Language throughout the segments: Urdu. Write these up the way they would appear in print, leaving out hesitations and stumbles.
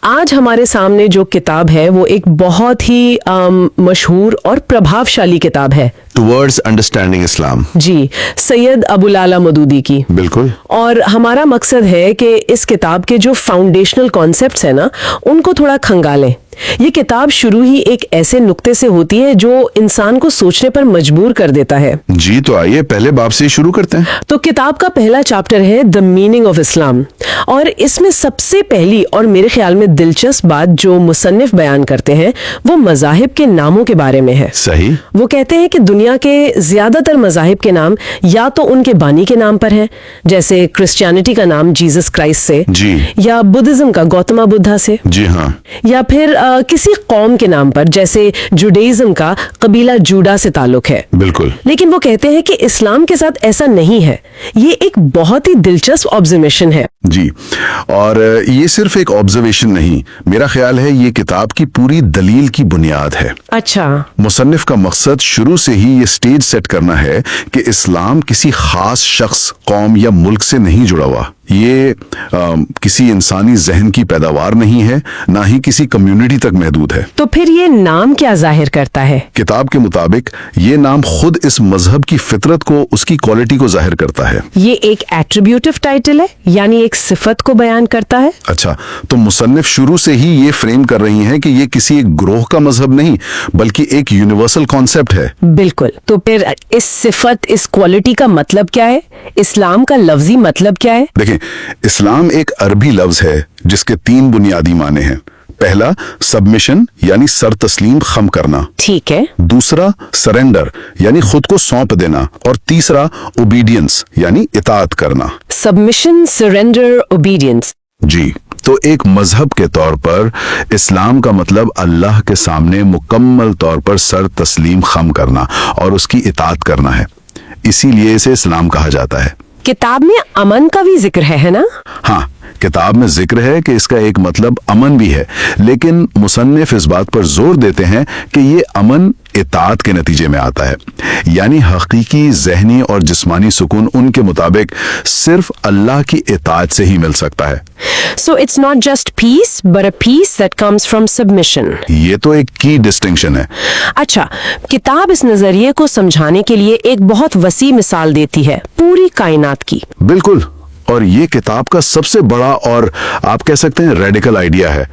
آج ہمارے سامنے جو کتاب ہے وہ ایک بہت ہی مشہور اور پربھاوشالی کتاب ہے ٹورڈز انڈرسٹینڈنگ اسلام، جی، سید ابو العلا مودودی کی. بالکل. اور ہمارا مقصد ہے کہ اس کتاب کے جو فاؤنڈیشنل کانسیپٹس ہیں نا ان کو تھوڑا کھنگالیں. یہ کتاب شروع ہی ایک ایسے نقطے سے ہوتی ہے جو انسان کو سوچنے پر مجبور کر دیتا ہے. جی تو آئیے پہلے باب سے شروع کرتے ہیں. تو کتاب کا پہلا چیپٹر ہے دا میننگ آف اسلام، اور اس میں سب سے پہلی اور میرے خیال میں دلچسپ بات جو مصنف بیان کرتے ہیں وہ مذاہب کے ناموں کے بارے میں ہے. صحیح. وہ کہتے ہیں کہ دنیا کے زیادہ تر مذاہب کے نام یا تو ان کے بانی کے نام پر ہیں، جیسے کرسچینٹی کا نام جیزس کرائسٹ سے، جی، یا بدھزم کا گوتما بدھا سے، جی ہاں، یا پھر کسی قوم کے نام پر جیسے جوڈائزم کا قبیلہ جوڈا سے تعلق ہے. بالکل. لیکن وہ کہتے ہیں کہ اسلام کے ساتھ ایسا نہیں ہے. یہ ایک بہت ہی دلچسپ آبزرویشن ہے. جی، اور یہ صرف ایک آبزرویشن نہیں، میرا خیال ہے یہ کتاب کی پوری دلیل کی بنیاد ہے. اچھا. مصنف کا مقصد شروع سے ہی یہ سٹیج سیٹ کرنا ہے کہ اسلام کسی خاص شخص، قوم یا ملک سے نہیں جڑا ہوا. یہ کسی انسانی ذہن کی پیداوار نہیں ہے، نہ ہی کسی کمیونٹی تک محدود ہے. تو پھر یہ نام کیا ظاہر کرتا ہے؟ کتاب کے مطابق یہ نام خود اس مذہب کی فطرت کو، اس کی کوالٹی کو ظاہر کرتا ہے. یہ ایک ایٹریبیوٹیو ٹائٹل ہے، یعنی ایک صفت کو بیان کرتا ہے. اچھا، تو مصنف شروع سے ہی یہ فریم کر رہی ہیں کہ یہ کسی ایک گروہ کا مذہب نہیں بلکہ ایک یونیورسل کانسیپٹ ہے. بالکل. تو پھر اس صفت، اس کوالٹی کا مطلب کیا ہے؟ اسلام کا لفظی مطلب کیا ہے؟ دیکھیں، اسلام ایک عربی لفظ ہے جس کے 3 بنیادی معنی ہیں. پہلا سبمیشن یعنی سر تسلیم خم کرنا. ٹھیک ہے. دوسرا سرنڈر یعنی خود کو سونپ دینا. اور تیسرا اوبیڈینس یعنی اطاعت کرنا. Submission, surrender, obedience. جی، تو ایک مذہب کے طور پر اسلام کا مطلب اللہ کے سامنے مکمل طور پر سر تسلیم خم کرنا اور اس کی اطاعت کرنا ہے. اسی لیے اسے اسلام کہا جاتا ہے. کتاب میں امن کا بھی ذکر ہے نا؟ ہاں، کتاب میں ذکر ہے کہ اس کا ایک مطلب امن بھی ہے، لیکن مصنف اس بات پر زور دیتے ہیں کہ یہ امن اطاعت کے نتیجے میں آتا ہے. یعنی حقیقی ذہنی اور جسمانی سکون ان کے مطابق صرف اللہ کی اطاعت سے ہی مل سکتا ہے. So it's not just peace, but a peace that comes from submission. یہ تو ایک کی ڈسٹنکشن ہے. اچھا، کتاب اس نظریے کو سمجھانے کے لیے ایک بہت وسیع مثال دیتی ہے، پوری کائنات کی. بالکل، اور یہ کتاب کا سب سے بڑا اور آپ کہہ سکتے ہیں ریڈیکل آئیڈیا ہے.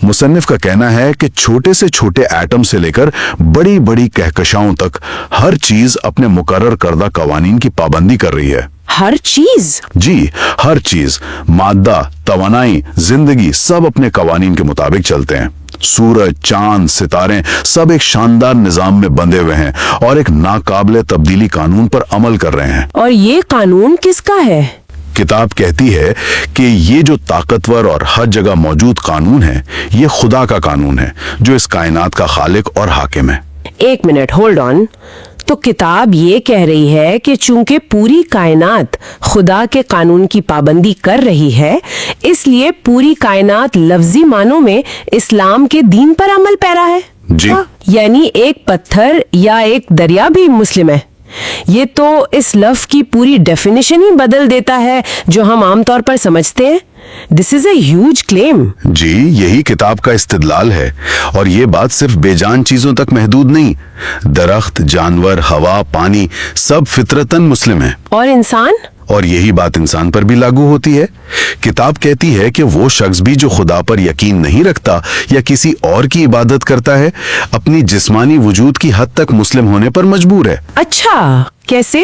مصنف کا کہنا ہے کہ چھوٹے سے چھوٹے ایٹم سے لے کر بڑی بڑی کہکشاؤں تک ہر چیز اپنے مقرر کردہ قوانین کی پابندی کر رہی ہے. ہر چیز؟ جی، ہر چیز، مادہ، توانائی، زندگی، سب اپنے قوانین کے مطابق چلتے ہیں. سورج، چاند، ستارے سب ایک شاندار نظام میں بندھے ہوئے ہیں اور ایک ناقابل تبدیلی قانون پر عمل کر رہے ہیں. اور یہ قانون کس کا ہے؟ کتاب کہتی ہے کہ یہ جو طاقتور اور ہر جگہ موجود قانون ہے یہ خدا کا قانون ہے جو اس کائنات کا خالق اور حاکم ہے. ایک منٹ، ہولڈ آن. تو کتاب یہ کہہ رہی ہے کہ چونکہ پوری کائنات خدا کے قانون کی پابندی کر رہی ہے، اس لیے پوری کائنات لفظی معنوں میں اسلام کے دین پر عمل پیرا ہے. جی، یعنی ایک پتھر یا ایک دریا بھی مسلم ہے. یہ تو اس لفظ کی پوری ڈیفینیشن ہی بدل دیتا ہے جو ہم عام طور پر سمجھتے ہیں. دس از اے ہیوج کلیم. جی، یہی کتاب کا استدلال ہے، اور یہ بات صرف بے جان چیزوں تک محدود نہیں. درخت، جانور، ہوا، پانی سب فطرتاً مسلم ہیں. اور انسان؟ اور یہی بات انسان پر بھی لاگو ہوتی ہے. کتاب کہتی ہے کہ وہ شخص بھی جو خدا پر یقین نہیں رکھتا یا کسی اور کی عبادت کرتا ہے اپنی جسمانی وجود کی حد تک مسلم ہونے پر مجبور ہے. اچھا، کیسے؟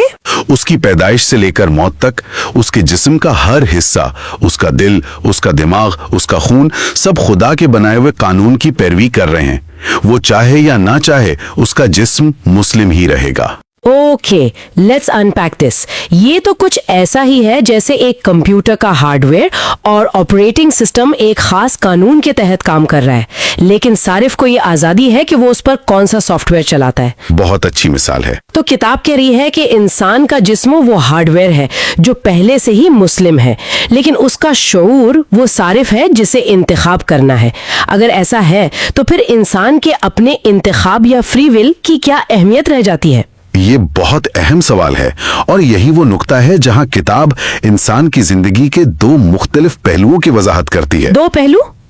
اس کی پیدائش سے لے کر موت تک اس کے جسم کا ہر حصہ، اس کا دل، اس کا دماغ، اس کا خون، سب خدا کے بنائے ہوئے قانون کی پیروی کر رہے ہیں. وہ چاہے یا نہ چاہے اس کا جسم مسلم ہی رہے گا. اوکے، لیٹس انپیک دس. یہ تو کچھ ایسا ہی ہے جیسے ایک کمپیوٹر کا ہارڈ ویئر اور آپریٹنگ سسٹم ایک خاص قانون کے تحت کام کر رہا ہے، لیکن صارف کو یہ آزادی ہے کہ وہ اس پر کون سا سافٹ ویئر چلاتا ہے. بہت اچھی مثال ہے. تو کتاب کہہ رہی ہے کہ انسان کا جسم وہ ہارڈ ویئر ہے جو پہلے سے ہی مسلم ہے، لیکن اس کا شعور وہ صارف ہے جسے انتخاب کرنا ہے. اگر ایسا ہے تو پھر انسان کے اپنے انتخاب یا فری ول کی کیا اہمیت رہ جاتی ہے؟ یہ بہت اہم سوال ہے، اور یہی وہ نقطہ ہے جہاں کتاب انسان کی زندگی کے 2 مختلف پہلوؤں کی وضاحت کرتی ہے. 2 پہلو؟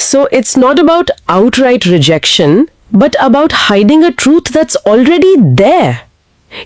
So it's not about outright rejection, but about hiding a truth that's already there.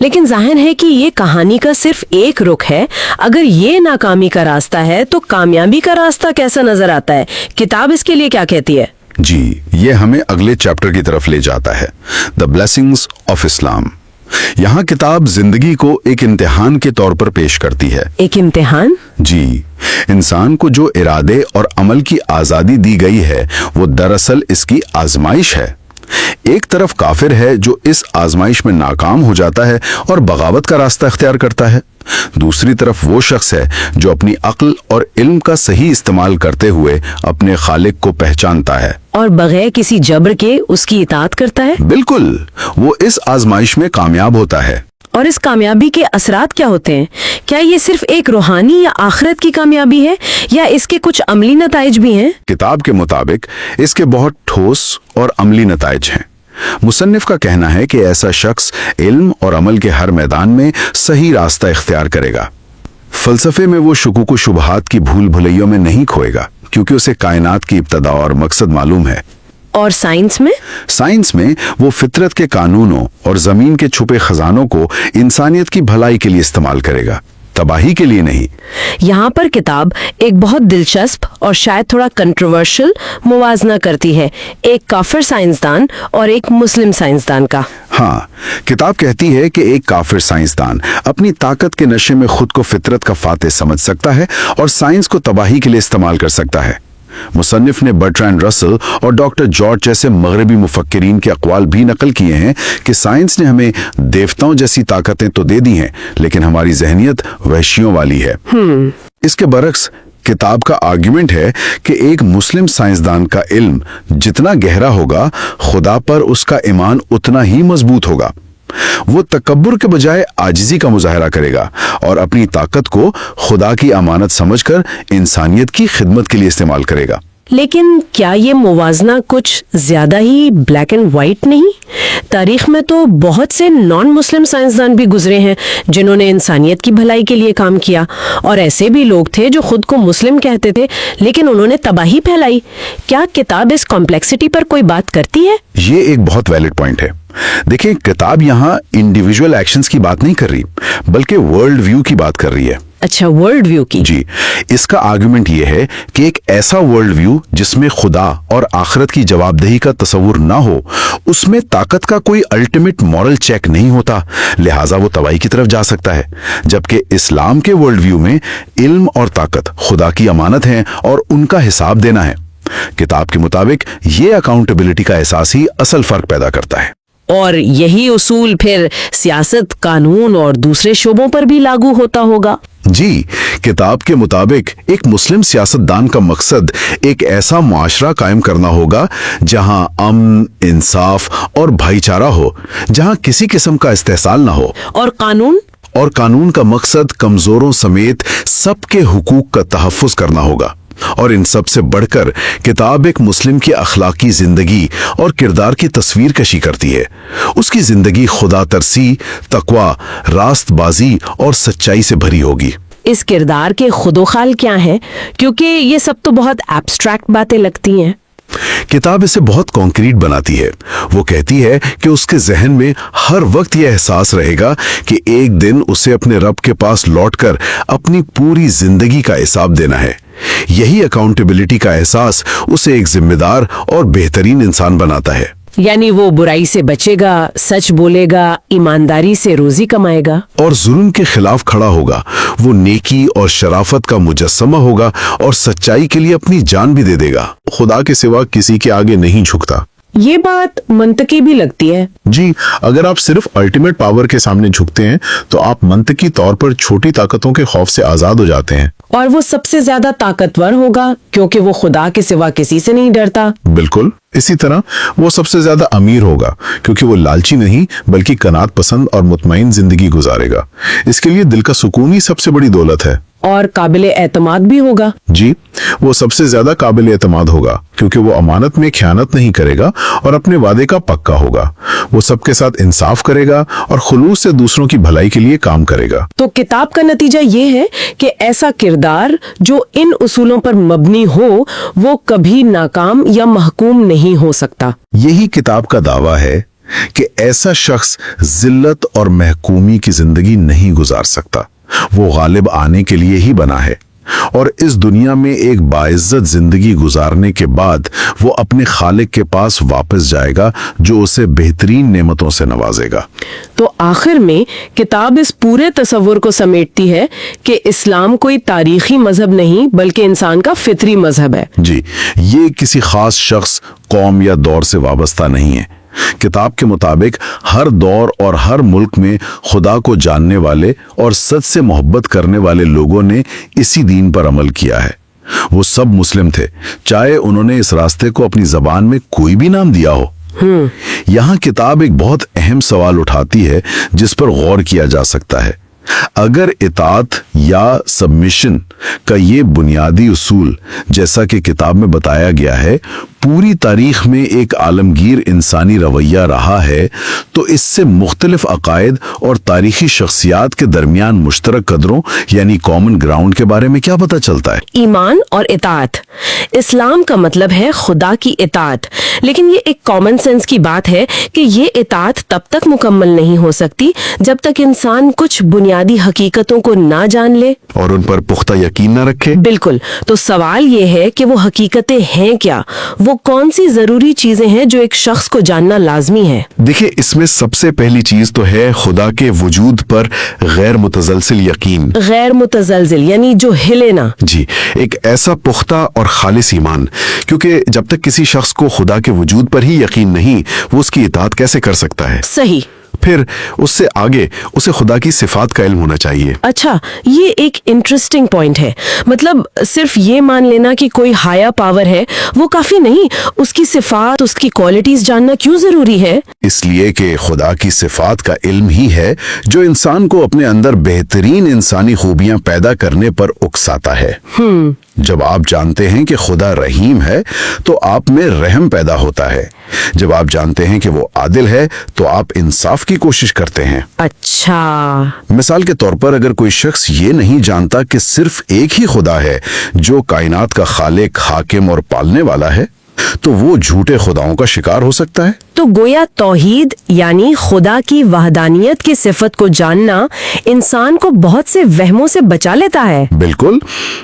لیکن ظاہر ہے کہ یہ کہانی کا صرف ایک رخ ہے. اگر یہ ناکامی کا راستہ ہے تو کامیابی کا راستہ کیسا نظر آتا ہے؟ کتاب اس کے لیے کیا کہتی ہے؟ جی، یہ ہمیں اگلے چیپٹر کی طرف لے جاتا ہے، دا بلیسنگز آف اسلام. یہاں کتاب زندگی کو ایک امتحان کے طور پر پیش کرتی ہے. ایک امتحان؟ جی، انسان کو جو ارادے اور عمل کی آزادی دی گئی ہے وہ دراصل اس کی آزمائش ہے. ایک طرف کافر ہے جو اس آزمائش میں ناکام ہو جاتا ہے اور بغاوت کا راستہ اختیار کرتا ہے. دوسری طرف وہ شخص ہے جو اپنی عقل اور علم کا صحیح استعمال کرتے ہوئے اپنے خالق کو پہچانتا ہے اور بغیر کسی جبر کے اس کی اطاعت کرتا ہے. بالکل، وہ اس آزمائش میں کامیاب ہوتا ہے. اور اس کامیابی کے اثرات کیا ہوتے ہیں؟ کیا یہ صرف ایک روحانی یا آخرت کی کامیابی ہے یا اس کے کچھ عملی نتائج بھی ہیں؟ کتاب کے مطابق اس کے بہت ٹھوس اور عملی نتائج ہیں. مصنف کا کہنا ہے کہ ایسا شخص علم اور عمل کے ہر میدان میں صحیح راستہ اختیار کرے گا. فلسفے میں وہ شکوک و شبہات کی بھول بھلیوں میں نہیں کھوئے گا کیونکہ اسے کائنات کی ابتدا اور مقصد معلوم ہے. اور سائنس میں؟ سائنس میں وہ فطرت کے قانونوں اور زمین کے چھپے خزانوں کو انسانیت کی بھلائی کے لیے استعمال کرے گا، تباہی کے لیے نہیں. یہاں پر کتاب ایک بہت دلچسپ اور شاید تھوڑا کنٹروورشل موازنہ کرتی ہے، ایک کافر سائنسدان اور ایک مسلم سائنسدان کا. ہاں، کتاب کہتی ہے کہ ایک کافر سائنسدان اپنی طاقت کے نشے میں خود کو فطرت کا فاتح سمجھ سکتا ہے اور سائنس کو تباہی کے لیے استعمال کر سکتا ہے. مصنف نے برٹرینڈ رسل اور ڈاکٹر جارج جیسے مغربی مفکرین کے اقوال بھی نقل کیے ہیں کہ سائنس نے ہمیں دیوتاؤں جیسی طاقتیں تو دے دی ہیں لیکن ہماری ذہنیت وحشیوں والی ہے. اس کے برعکس کتاب کا آرگیومنٹ ہے کہ ایک مسلم سائنسدان کا علم جتنا گہرا ہوگا، خدا پر اس کا ایمان اتنا ہی مضبوط ہوگا. وہ تکبر کے بجائے عاجزی کا مظاہرہ کرے گا اور اپنی طاقت کو خدا کی امانت سمجھ کر انسانیت کی خدمت کے لیے استعمال کرے گا. لیکن کیا یہ موازنہ کچھ زیادہ ہی بلیک اینڈ وائٹ نہیں؟ تاریخ میں تو بہت سے نان مسلم سائنسدان بھی گزرے ہیں جنہوں نے انسانیت کی بھلائی کے لیے کام کیا، اور ایسے بھی لوگ تھے جو خود کو مسلم کہتے تھے لیکن انہوں نے تباہی پھیلائی. کیا کتاب اس کمپلیکسٹی پر کوئی بات کرتی ہے؟ یہ ایک بہت ویلڈ پوائنٹ ہے. دیکھیں، کتاب یہاں انڈیویجول ایکشنز کی بات نہیں کر رہی بلکہ ورلڈ ویو کی بات کر رہی ہے. اچھا، ورلڈ ویو کی؟ جی، اس کا آرگومنٹ یہ ہے کہ ایک ایسا ورلڈ ویو جس میں خدا اور آخرت کی جواب دہی کا تصور نہ ہو، اس میں طاقت کا کوئی الٹیمیٹ مورل چیک نہیں ہوتا، لہٰذا وہ تباہی کی طرف جا سکتا ہے. جبکہ اسلام کے ورلڈ ویو میں علم اور طاقت خدا کی امانت ہیں اور ان کا حساب دینا ہے. کتاب کے مطابق یہ اکاؤنٹیبلٹی کا احساس ہی اصل فرق پیدا کرتا ہے. اور یہی اصول پھر سیاست، قانون اور دوسرے شعبوں پر بھی لاگو ہوتا ہوگا؟ جی، کتاب کے مطابق ایک مسلم سیاستدان کا مقصد ایک ایسا معاشرہ قائم کرنا ہوگا جہاں امن، انصاف اور بھائی چارہ ہو، جہاں کسی قسم کا استحصال نہ ہو. اور قانون کا مقصد کمزوروں سمیت سب کے حقوق کا تحفظ کرنا ہوگا. اور ان سب سے بڑھ کر کتاب ایک مسلم کی اخلاقی زندگی اور کردار کی تصویر کشی کرتی ہے. اس کی زندگی خدا ترسی، تقوی، راست بازی اور سچائی سے بھری ہوگی. اس کردار کے خود و خال کیا ہیں؟ کیونکہ یہ سب تو بہت ایبسٹریکٹ باتیں لگتی ہیں. کتاب اسے بہت کانکریٹ بناتی ہے. وہ کہتی ہے کہ اس کے ذہن میں ہر وقت یہ احساس رہے گا کہ ایک دن اسے اپنے رب کے پاس لوٹ کر اپنی پوری زندگی کا حساب دینا ہے. یہی اکاؤنٹیبلٹی کا احساس اسے ایک ذمہ دار اور بہترین انسان بناتا ہے. یعنی وہ برائی سے بچے گا، سچ بولے گا، ایمانداری سے روزی کمائے گا اور ظلم کے خلاف کھڑا ہوگا. وہ نیکی اور شرافت کا مجسمہ ہوگا اور سچائی کے لیے اپنی جان بھی دے دے گا. خدا کے سوا کسی کے آگے نہیں جھکتا. یہ بات منطقی بھی لگتی ہے. جی، اگر آپ صرف الٹیمیٹ پاور کے سامنے جھکتے ہیں تو آپ منطقی طور پر چھوٹی طاقتوں کے خوف سے آزاد ہو جاتے ہیں. اور وہ سب سے زیادہ طاقتور ہوگا کیونکہ وہ خدا کے سوا کسی سے نہیں ڈرتا. بالکل. اسی طرح وہ سب سے زیادہ امیر ہوگا کیونکہ وہ لالچی نہیں بلکہ قناعت پسند اور مطمئن زندگی گزارے گا. اس کے لیے دل کا سکون ہی سب سے بڑی دولت ہے. اور قابل اعتماد بھی ہوگا. جی، وہ سب سے زیادہ قابل اعتماد ہوگا کیونکہ وہ امانت میں خیانت نہیں کرے گا اور اپنے وعدے کا پکا ہوگا. وہ سب کے ساتھ انصاف کرے گا اور خلوص سے دوسروں کی بھلائی کے لیے کام کرے گا. تو کتاب کا نتیجہ یہ ہے کہ ایسا کردار جو ان اصولوں پر مبنی ہو وہ کبھی ناکام یا محکوم نہیں ہو سکتا. یہی کتاب کا دعویٰ ہے کہ ایسا شخص ذلت اور محکومی کی زندگی نہیں گزار سکتا. وہ غالب آنے کے لیے ہی بنا ہے اور اس دنیا میں ایک باعزت زندگی گزارنے کے بعد وہ اپنے خالق کے پاس واپس جائے گا جو اسے بہترین نعمتوں سے نوازے گا. تو آخر میں کتاب اس پورے تصور کو سمیٹتی ہے کہ اسلام کوئی تاریخی مذہب نہیں بلکہ انسان کا فطری مذہب ہے. جی، یہ کسی خاص شخص، قوم یا دور سے وابستہ نہیں ہے. کتاب کے مطابق ہر دور اور ہر ملک میں خدا کو جاننے والے اور سچ سے محبت کرنے والے لوگوں نے اسی دین پر عمل کیا ہے. وہ سب مسلم تھے، چاہے انہوں نے اس راستے کو اپنی زبان میں کوئی بھی نام دیا ہو. یہاں کتاب ایک بہت اہم سوال اٹھاتی ہے جس پر غور کیا جا سکتا ہے. اگر اطاعت یا سبمیشن کا یہ بنیادی اصول، جیسا کہ کتاب میں بتایا گیا ہے، پوری تاریخ میں ایک عالمگیر انسانی رویہ رہا ہے، تو اس سے مختلف عقائد اور تاریخی شخصیات کے درمیان مشترک قدروں یعنی کامن گراؤنڈ کے بارے میں کیا پتہ چلتا ہے؟ ایمان اور اطاعت. اسلام کا مطلب ہے خدا کی اطاعت، لیکن یہ ایک کامن سینس کی بات ہے کہ یہ اطاعت تب تک مکمل نہیں ہو سکتی جب تک انسان کچھ بنیادی حقیقتوں کو نہ جان لے اور ان پر پختہ یقین نہ رکھے. بالکل. تو سوال یہ ہے کہ وہ حقیقتیں ہیں کیا؟ وہ کون سی ضروری چیزیں ہیں جو ایک شخص کو جاننا لازمی ہے؟ دیکھیں، اس میں سب سے پہلی چیز تو ہے خدا کے وجود پر غیر متزلزل یقین. غیر متزلزل یعنی جو ہلے نہ. جی، ایک ایسا پختہ اور خالص ایمان، کیونکہ جب تک کسی شخص کو خدا کے وجود پر ہی یقین نہیں، وہ اس کی اطاعت کیسے کر سکتا ہے؟ صحیح. پھر اس سے آگے اسے خدا کی صفات کا علم ہونا چاہیے. اچھا، یہ ایک انٹرسٹنگ پوائنٹ ہے. مطلب صرف یہ مان لینا کہ کوئی ہائر پاور ہے وہ کافی نہیں، اس کی صفات، اس کی کوالٹیز جاننا کیوں ضروری ہے؟ اس لیے کہ خدا کی صفات کا علم ہی ہے جو انسان کو اپنے اندر بہترین انسانی خوبیاں پیدا کرنے پر اکساتا ہے. جب آپ جانتے ہیں کہ خدا رحیم ہے تو آپ میں رحم پیدا ہوتا ہے. جب آپ جانتے ہیں کہ وہ عادل ہے تو آپ انصاف کی کوشش کرتے ہیں. اچھا. مثال کے طور پر اگر کوئی شخص یہ نہیں جانتا کہ صرف ایک ہی خدا ہے جو کائنات کا خالق، حاکم اور پالنے والا ہے، تو وہ جھوٹے خداؤں کا شکار ہو سکتا ہے. تو گویا توحید یعنی خدا کی وحدانیت کی صفت کو جاننا انسان کو بہت سے وہموں سے بچا لیتا ہے. بالکل.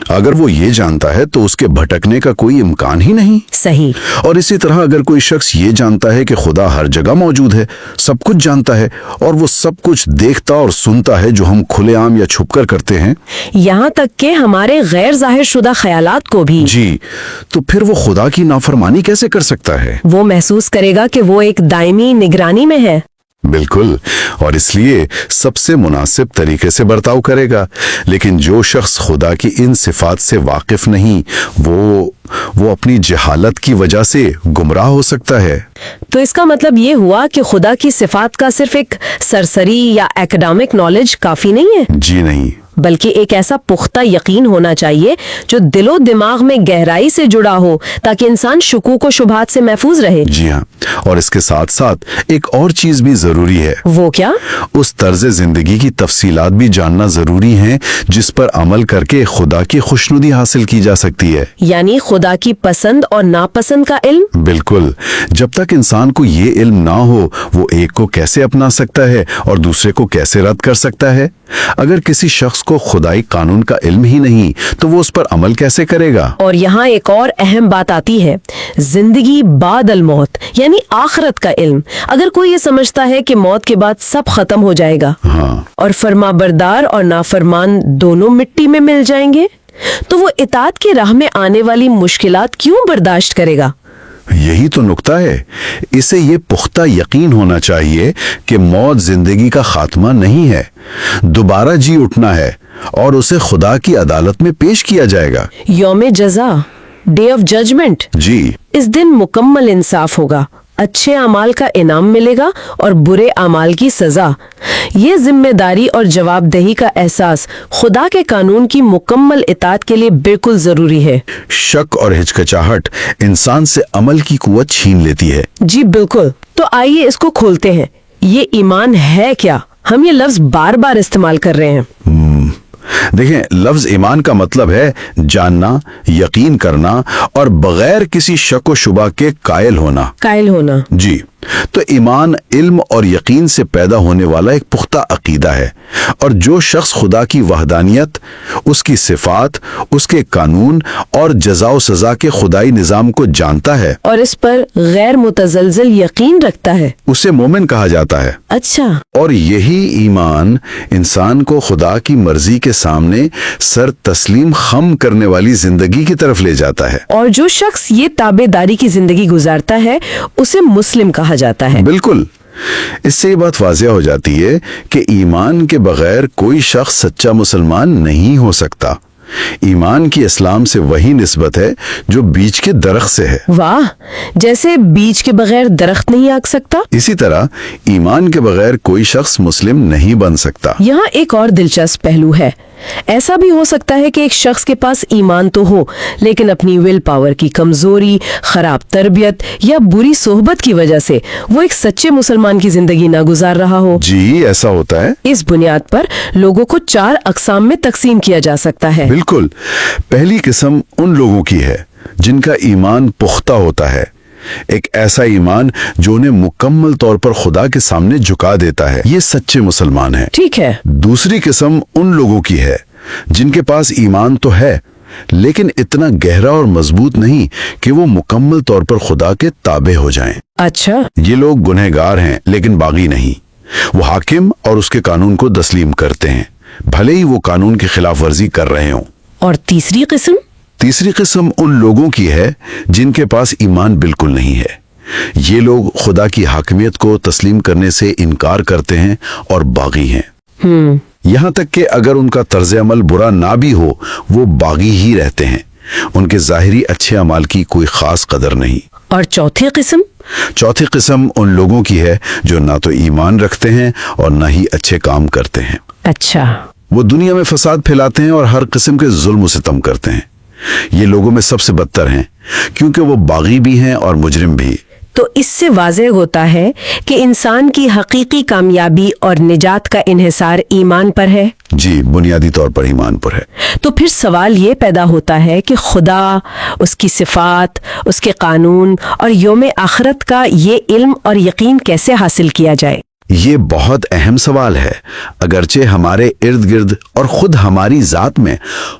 اگر وہ یہ جانتا ہے تو اس کے بھٹکنے کا کوئی امکان ہی نہیں. صحیح. اور اسی طرح اگر کوئی شخص یہ جانتا ہے کہ خدا ہر جگہ موجود ہے، سب کچھ جانتا ہے اور وہ سب کچھ دیکھتا اور سنتا ہے جو ہم کھلے عام یا چھپ کر کرتے ہیں، یہاں تک کہ ہمارے غیر ظاہر شدہ خیالات کو بھی، جی، تو پھر وہ خدا کی نافرمانی کیسے کر سکتا ہے؟ وہ محسوس کرے گا کہ وہ ایک دائمی نگرانی میں ہے. بالکل. اور اس لیے سب سے مناسب طریقے سے برتاؤ کرے گا. لیکن جو شخص خدا کی ان صفات سے واقف نہیں، وہ اپنی جہالت کی وجہ سے گمراہ ہو سکتا ہے. تو اس کا مطلب یہ ہوا کہ خدا کی صفات کا صرف ایک سرسری یا ایکڈامک نالج کافی نہیں ہے. جی نہیں، بلکہ ایک ایسا پختہ یقین ہونا چاہیے جو دل و دماغ میں گہرائی سے جڑا ہو تاکہ انسان شکوک و شبہات سے محفوظ رہے. جی ہاں. اور اس کے ساتھ ساتھ ایک اور چیز بھی ضروری ہے. وہ کیا؟ اس طرز زندگی کی تفصیلات بھی جاننا ضروری ہیں جس پر عمل کر کے خدا کی خوشنودی حاصل کی جا سکتی ہے. یعنی خدا کی پسند اور ناپسند کا علم. بالکل. جب تک انسان کو یہ علم نہ ہو، وہ ایک کو کیسے اپنا سکتا ہے اور دوسرے کو کیسے رد کر سکتا ہے؟ اگر کسی شخص کو خدائی قانون کا علم ہی نہیں تو وہ اس پر عمل کیسے کرے گا؟ اور یہاں ایک اور اہم بات آتی ہے، زندگی بعد الموت یعنی آخرت کا علم. اگر کوئی یہ سمجھتا ہے کہ موت کے بعد سب ختم ہو جائے گا اور فرما بردار اور نافرمان دونوں مٹی میں مل جائیں گے، تو وہ اطاعت کی راہ میں آنے والی مشکلات کیوں برداشت کرے گا؟ یہی تو نکتہ ہے. اسے یہ پختہ یقین ہونا چاہیے کہ موت زندگی کا خاتمہ نہیں ہے، دوبارہ جی اٹھنا ہے اور اسے خدا کی عدالت میں پیش کیا جائے گا. یوم جزا، ڈے آف ججمنٹ. جی. اس دن مکمل انصاف ہوگا، اچھے اعمال کا انعام ملے گا اور برے اعمال کی سزا. یہ ذمہ داری اور جواب دہی کا احساس خدا کے قانون کی مکمل اطاعت کے لیے بالکل ضروری ہے. شک اور ہچکچاہٹ انسان سے عمل کی قوت چھین لیتی ہے. جی بالکل. تو آئیے اس کو کھولتے ہیں. یہ ایمان ہے کیا؟ ہم یہ لفظ بار بار استعمال کر رہے ہیں. دیکھیں، لفظ ایمان کا مطلب ہے جاننا، یقین کرنا اور بغیر کسی شک و شبہ کے قائل ہونا. قائل ہونا. جی. تو ایمان علم اور یقین سے پیدا ہونے والا ایک پختہ عقیدہ ہے، اور جو شخص خدا کی وحدانیت، اس کی صفات، اس کے قانون اور جزا و سزا کے خدائی نظام کو جانتا ہے اور اس پر غیر متزلزل یقین رکھتا ہے، اسے مومن کہا جاتا ہے۔ اچھا، اور یہی ایمان انسان کو خدا کی مرضی کے سامنے سر تسلیم خم کرنے والی زندگی کی طرف لے جاتا ہے۔ اور جو شخص یہ تابع داری کی زندگی گزارتا ہے اسے مسلم کہا جاتا ہے۔ بالکل، اس سے یہ بات واضح ہو جاتی ہے کہ ایمان کے بغیر کوئی شخص سچا مسلمان نہیں ہو سکتا۔ ایمان کی اسلام سے وہی نسبت ہے جو بیج کے درخت سے ہے۔ واہ، جیسے بیج کے بغیر درخت نہیں آگ سکتا، اسی طرح ایمان کے بغیر کوئی شخص مسلم نہیں بن سکتا۔ یہاں ایک اور دلچسپ پہلو ہے۔ ایسا بھی ہو سکتا ہے کہ ایک شخص کے پاس ایمان تو ہو لیکن اپنی ول پاور کی کمزوری، خراب تربیت یا بری صحبت کی وجہ سے وہ ایک سچے مسلمان کی زندگی نہ گزار رہا ہو۔ جی ایسا ہوتا ہے۔ اس بنیاد پر لوگوں کو 4 اقسام میں تقسیم کیا جا سکتا ہے۔ بالکل، پہلی قسم ان لوگوں کی ہے جن کا ایمان پختہ ہوتا ہے، ایک ایسا ایمان جو انہیں مکمل طور پر خدا کے سامنے جھکا دیتا ہے، یہ سچے مسلمان ہیں۔ ٹھیک ہے، دوسری قسم ان لوگوں کی ہے جن کے پاس ایمان تو ہے لیکن اتنا گہرا اور مضبوط نہیں کہ وہ مکمل طور پر خدا کے تابع ہو جائیں۔ اچھا، یہ لوگ گنہگار ہیں لیکن باغی نہیں، وہ حاکم اور اس کے قانون کو تسلیم کرتے ہیں بھلے ہی وہ قانون کی خلاف ورزی کر رہے ہوں۔ اور تیسری قسم؟ تیسری قسم ان لوگوں کی ہے جن کے پاس ایمان بالکل نہیں ہے، یہ لوگ خدا کی حاکمیت کو تسلیم کرنے سے انکار کرتے ہیں اور باغی ہیں۔ یہاں تک کہ اگر ان کا طرز عمل برا نہ بھی ہو وہ باغی ہی رہتے ہیں، ان کے ظاہری اچھے اعمال کی کوئی خاص قدر نہیں۔ اور چوتھی قسم؟ چوتھی قسم ان لوگوں کی ہے جو نہ تو ایمان رکھتے ہیں اور نہ ہی اچھے کام کرتے ہیں۔ اچھا، وہ دنیا میں فساد پھیلاتے ہیں اور ہر قسم کے ظلم و ستم کرتے ہیں۔ یہ لوگوں میں سب سے بدتر ہیں کیونکہ وہ باغی بھی ہیں اور مجرم بھی۔ تو اس سے واضح ہوتا ہے کہ انسان کی حقیقی کامیابی اور نجات کا انحصار ایمان پر ہے۔ جی، بنیادی طور پر ایمان پر ہے۔ تو پھر سوال یہ پیدا ہوتا ہے کہ خدا، اس کی صفات، اس کے قانون اور یوم آخرت کا یہ علم اور یقین کیسے حاصل کیا جائے؟ یہ بہت اہم سوال ہے، اگرچہ ہمارے ارد گرد اور خود ہماری ذات میں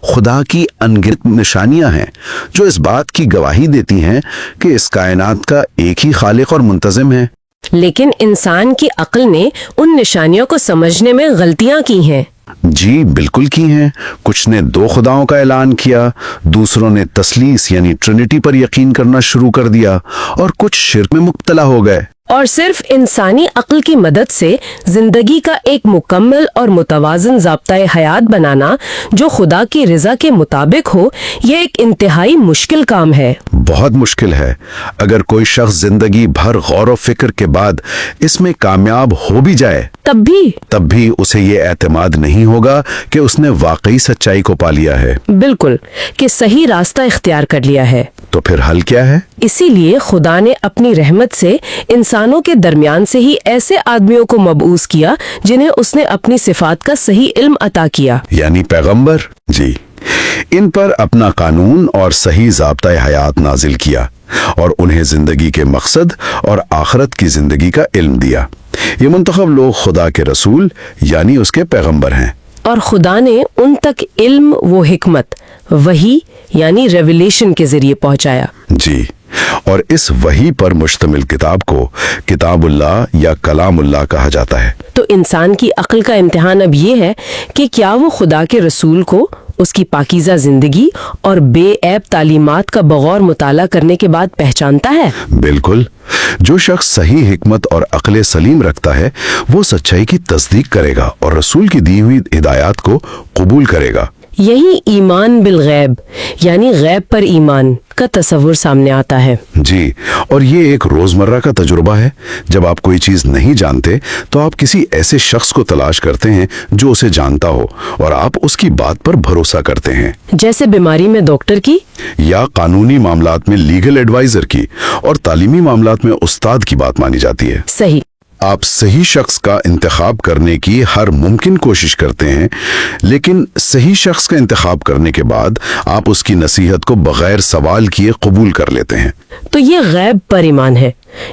خدا کی انگنت نشانیاں ہیں جو اس بات کی گواہی دیتی ہیں کہ اس کائنات کا ایک ہی خالق اور منتظم ہے۔ لیکن انسان کی عقل نے ان نشانیوں کو سمجھنے میں غلطیاں کی ہیں۔ جی بالکل کی ہیں، کچھ نے 2 خداؤں کا اعلان کیا، دوسروں نے تثلیث یعنی ٹرینٹی پر یقین کرنا شروع کر دیا اور کچھ شرک میں مبتلا ہو گئے۔ اور صرف انسانی عقل کی مدد سے زندگی کا ایک مکمل اور متوازن ضابطۂ حیات بنانا جو خدا کی رضا کے مطابق ہو، یہ ایک انتہائی مشکل کام ہے۔ بہت مشکل ہے۔ اگر کوئی شخص زندگی بھر غور و فکر کے بعد اس میں کامیاب ہو بھی جائے تب بھی اسے یہ اعتماد نہیں ہوگا کہ اس نے واقعی سچائی کو پا لیا ہے۔ بالکل، کہ صحیح راستہ اختیار کر لیا ہے۔ تو پھر حل کیا ہے؟ اسی لیے خدا نے اپنی رحمت سے انسانوں کے درمیان سے ہی ایسے آدمیوں کو مبعوث کیا جنہیں اس نے اپنی صفات کا صحیح علم عطا کیا، یعنی پیغمبر۔ جی، ان پر اپنا قانون اور صحیح ضابطۂ حیات نازل کیا اور انہیں زندگی کے مقصد اور آخرت کی زندگی کا علم دیا۔ یہ منتخب لوگ خدا کے رسول یعنی اس کے پیغمبر ہیں، اور خدا نے ان تک علم و حکمت وحی یعنی ریویلیشن کے ذریعے پہنچایا۔ جی، اور اس وحی پر مشتمل کتاب کو کتاب اللہ یا کلام اللہ کہا جاتا ہے۔ تو انسان کی عقل کا امتحان اب یہ ہے کہ کیا وہ خدا کے رسول کو اس کی پاکیزہ زندگی اور بے عیب تعلیمات کا بغور مطالعہ کرنے کے بعد پہچانتا ہے؟ بالکل، جو شخص صحیح حکمت اور عقل سلیم رکھتا ہے وہ سچائی کی تصدیق کرے گا اور رسول کی دی ہوئی ہدایات کو قبول کرے گا۔ یہی ایمان بالغیب یعنی غیب پر ایمان کا تصور سامنے آتا ہے۔ جی، اور یہ ایک روزمرہ کا تجربہ ہے۔ جب آپ کوئی چیز نہیں جانتے تو آپ کسی ایسے شخص کو تلاش کرتے ہیں جو اسے جانتا ہو اور آپ اس کی بات پر بھروسہ کرتے ہیں، جیسے بیماری میں ڈاکٹر کی، یا قانونی معاملات میں لیگل ایڈوائزر کی، اور تعلیمی معاملات میں استاد کی بات مانی جاتی ہے۔ صحیح۔ آپ صحیح شخص کا انتخاب کرنے کی ہر ممکن کوشش کرتے ہیں، لیکن صحیح شخص کا انتخاب کرنے کے بعد آپ اس کی نصیحت کو بغیر سوال کیے قبول کر لیتے ہیں۔ تو یہ غیب پر ایمان ہے۔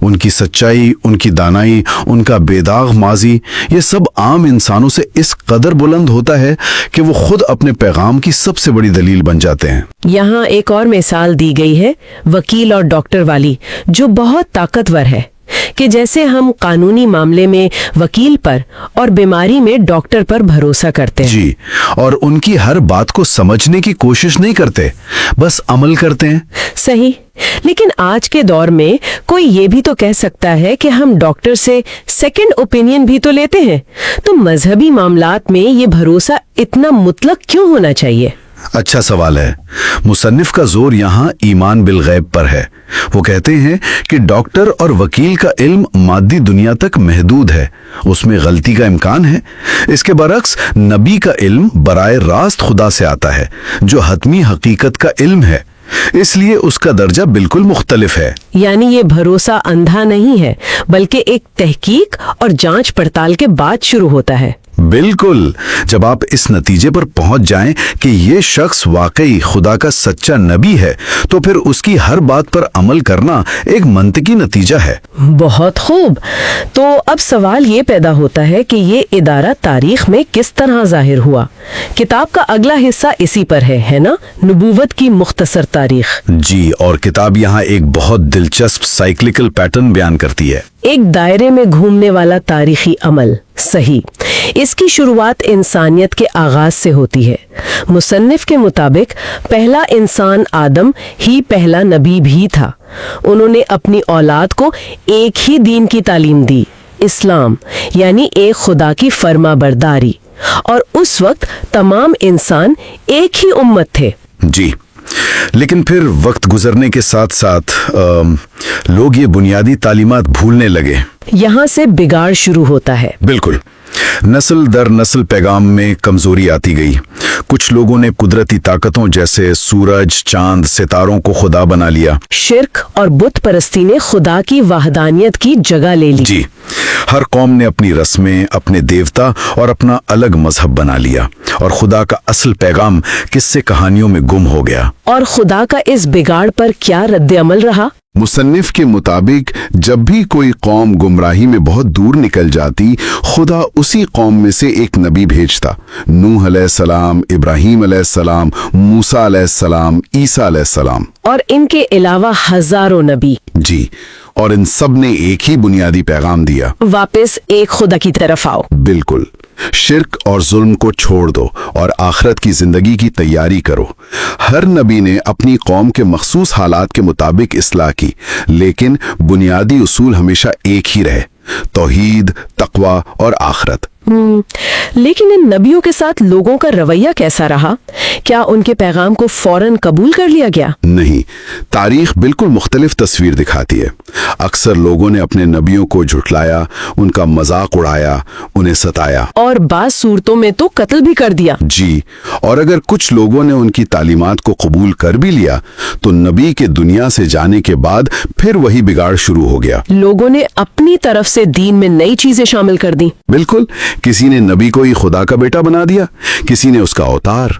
ان کی سچائی، ان کی دانائی، ان کا بے داغ ماضی، یہ سب عام انسانوں سے اس قدر بلند ہوتا ہے کہ وہ خود اپنے پیغام کی سب سے بڑی دلیل بن جاتے ہیں۔ یہاں ایک اور مثال دی گئی ہے وکیل اور ڈاکٹر والی، جو بہت طاقتور ہے، کہ جیسے ہم قانونی معاملے میں وکیل پر اور بیماری میں ڈاکٹر پر بھروسہ کرتے ہیں۔ جی، اور ان کی ہر بات کو سمجھنے کی کوشش نہیں کرتے، بس عمل کرتے ہیں۔ صحیح، لیکن آج کے دور میں کوئی یہ بھی تو کہہ سکتا ہے کہ ہم ڈاکٹر سے سیکنڈ اوپینین بھی تو لیتے ہیں، تو مذہبی معاملات میں یہ بھروسہ اتنا مطلق کیوں ہونا چاہیے؟ اچھا سوال ہے۔ مصنف کا زور یہاں ایمان بالغیب پر ہے۔ وہ کہتے ہیں کہ ڈاکٹر اور وکیل کا علم مادی دنیا تک محدود ہے، اس میں غلطی کا امکان ہے۔ اس کے برعکس نبی کا علم براہ راست خدا سے آتا ہے، جو حتمی حقیقت کا علم ہے، اس لیے اس کا درجہ بالکل مختلف ہے۔ یعنی یہ بھروسہ اندھا نہیں ہے، بلکہ ایک تحقیق اور جانچ پڑتال کے بعد شروع ہوتا ہے۔ بالکل، جب آپ اس نتیجے پر پہنچ جائیں کہ یہ شخص واقعی خدا کا سچا نبی ہے، تو پھر اس کی ہر بات پر عمل کرنا ایک منطقی نتیجہ ہے۔ بہت خوب۔ تو اب سوال یہ پیدا ہوتا ہے کہ یہ ادارہ تاریخ میں کس طرح ظاہر ہوا؟ کتاب کا اگلا حصہ اسی پر ہے نا؟ نبوت کی مختصر تاریخ۔ جی، اور کتاب یہاں ایک بہت دلچسپ سائیکلیکل پیٹرن بیان کرتی ہے۔ ایک دائرے میں گھومنے والا تاریخی عمل۔ صحیح، اس کی شروعات انسانیت کے آغاز سے ہوتی ہے۔ مصنف کے مطابق پہلا انسان آدم ہی پہلا نبی بھی تھا۔ انہوں نے اپنی اولاد کو ایک ہی دین کی تعلیم دی، اسلام، یعنی ایک خدا کی فرما برداری، اور اس وقت تمام انسان ایک ہی امت تھے۔ جی، لیکن پھر وقت گزرنے کے ساتھ ساتھ لوگ یہ بنیادی تعلیمات بھولنے لگے۔ یہاں سے بگاڑ شروع ہوتا ہے۔ بالکل، نسل در نسل پیغام میں کمزوری آتی گئی۔ کچھ لوگوں نے قدرتی طاقتوں جیسے سورج، چاند، ستاروں کو خدا بنا لیا۔ شرک اور بت پرستی نے خدا کی وحدانیت کی جگہ لے لی۔ جی، ہر قوم نے اپنی رسمیں، اپنے دیوتا اور اپنا الگ مذہب بنا لیا، اور خدا کا اصل پیغام قصے کہانیوں میں گم ہو گیا۔ اور خدا کا اس بگاڑ پر کیا رد عمل رہا؟ مصنف کے مطابق جب بھی کوئی قوم گمراہی میں بہت دور نکل جاتی، خدا اسی قوم میں سے ایک نبی بھیجتا۔ نوح علیہ السلام، ابراہیم علیہ السلام، موسیٰ علیہ السلام، عیسیٰ علیہ السلام، اور ان کے علاوہ ہزاروں نبی۔ جی، اور ان سب نے ایک ہی بنیادی پیغام دیا، واپس ایک خدا کی طرف آؤ۔ بالکل، شرک اور ظلم کو چھوڑ دو اور آخرت کی زندگی کی تیاری کرو۔ ہر نبی نے اپنی قوم کے مخصوص حالات کے مطابق اصلاح کی، لیکن بنیادی اصول ہمیشہ ایک ہی رہے: توحید، تقوی اور آخرت۔ لیکن ان نبیوں کے ساتھ لوگوں کا رویہ کیسا رہا؟ کیا ان کے پیغام کو فوراً قبول کر لیا گیا؟ نہیں، تاریخ بالکل مختلف تصویر دکھاتی ہے۔ اکثر لوگوں نے اپنے نبیوں کو جھٹلایا، ان کا مذاق اڑایا، انہیں ستایا، اور بعض صورتوں میں تو قتل بھی کر دیا۔ جی، اور اگر کچھ لوگوں نے ان کی تعلیمات کو قبول کر بھی لیا تو نبی کے دنیا سے جانے کے بعد پھر وہی بگاڑ شروع ہو گیا۔ لوگوں نے اپنی طرف سے دین میں نئی چیزیں شامل کر دیں۔ بالکل، کسی نے نبی کو ہی خدا کا بیٹا بنا دیا، کسی نے اس کا اوتار۔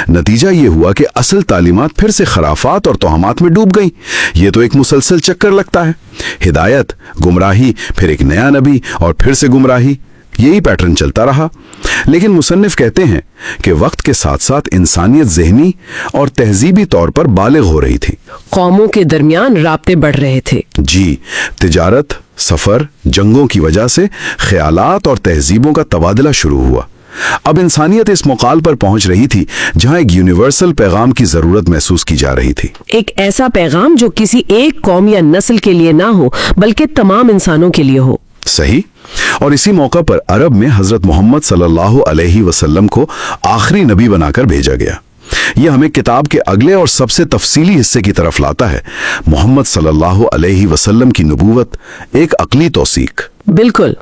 نتیجہ یہ ہوا کہ اصل تعلیمات پھر سے خرافات اور توہمات میں ڈوب گئیں۔ یہ تو ایک مسلسل چکر لگتا ہے: ہدایت، گمراہی، پھر ایک نیا نبی، اور پھر سے گمراہی۔ یہی پیٹرن چلتا رہا۔ لیکن مصنف کہتے ہیں کہ وقت کے ساتھ ساتھ انسانیت ذہنی اور تہذیبی طور پر بالغ ہو رہی تھی۔ قوموں کے درمیان رابطے بڑھ رہے تھے۔ جی، تجارت، سفر، جنگوں کی وجہ سے خیالات اور تہذیبوں کا تبادلہ شروع ہوا۔ اب انسانیت اس مقام پر پہنچ رہی تھی جہاں ایک یونیورسل پیغام کی ضرورت محسوس کی جا رہی تھی۔ ایک ایسا پیغام جو کسی ایک قوم یا نسل کے لیے نہ ہو بلکہ تمام انسانوں کے لیے ہو۔ صحیح، اور اسی موقع پر عرب میں حضرت محمد صلی اللہ علیہ وسلم کو آخری نبی بنا کر بھیجا گیا۔ یہ ہمیں کتاب کے اگلے اور سب سے تفصیلی حصے کی طرف لاتا ہے: محمد صلی اللہ علیہ وسلم کی نبوت، ایک عقلی توثیق۔ بالکل،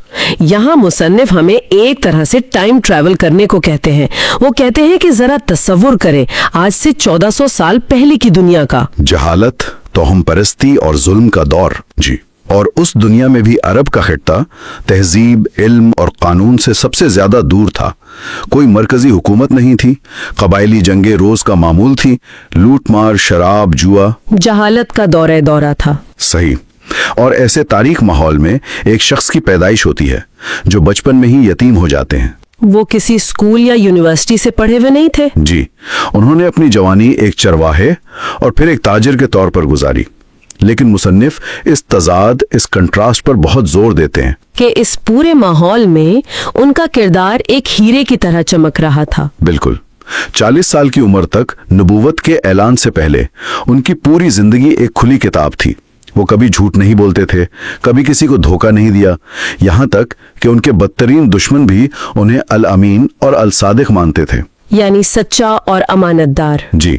یہاں مصنف ہمیں ایک طرح سے ٹائم ٹریول کرنے کو کہتے ہیں۔ وہ کہتے ہیں کہ ذرا تصور کریں آج سے 1400 سال پہلے کی دنیا کا جہالت، توہم پرستی اور ظلم کا دور۔ جی، اور اس دنیا میں بھی عرب کا خطہ تہذیب، علم اور قانون سے سب سے زیادہ دور تھا۔ کوئی مرکزی حکومت نہیں تھی، قبائلی جنگیں روز کا معمول تھی، لوٹ مار، شراب، جوا۔ جہالت کا دورہ تھا۔ صحیح، اور ایسے تاریک ماحول میں ایک شخص کی پیدائش ہوتی ہے جو بچپن میں ہی یتیم ہو جاتے ہیں۔ وہ کسی اسکول یا یونیورسٹی سے پڑھے ہوئے نہیں تھے؟ جی، انہوں نے اپنی جوانی ایک چرواہے اور پھر ایک تاجر کے طور پر گزاری، لیکن مصنف اس تضاد، اس کنٹراسٹ پر بہت زور دیتے ہیں کہ اس پورے ماحول میں ان کا کردار ایک ہیرے کی طرح چمک رہا تھا۔ بالکل، 40 سال کی عمر تک نبوت کے اعلان سے پہلے ان کی پوری زندگی ایک کھلی کتاب تھی۔ وہ کبھی جھوٹ نہیں بولتے تھے، کبھی کسی کو دھوکہ نہیں دیا، یہاں تک کہ ان کے بدترین دشمن بھی انہیں الامین اور الصادق مانتے تھے، یعنی سچا اور امانت دار۔ جی،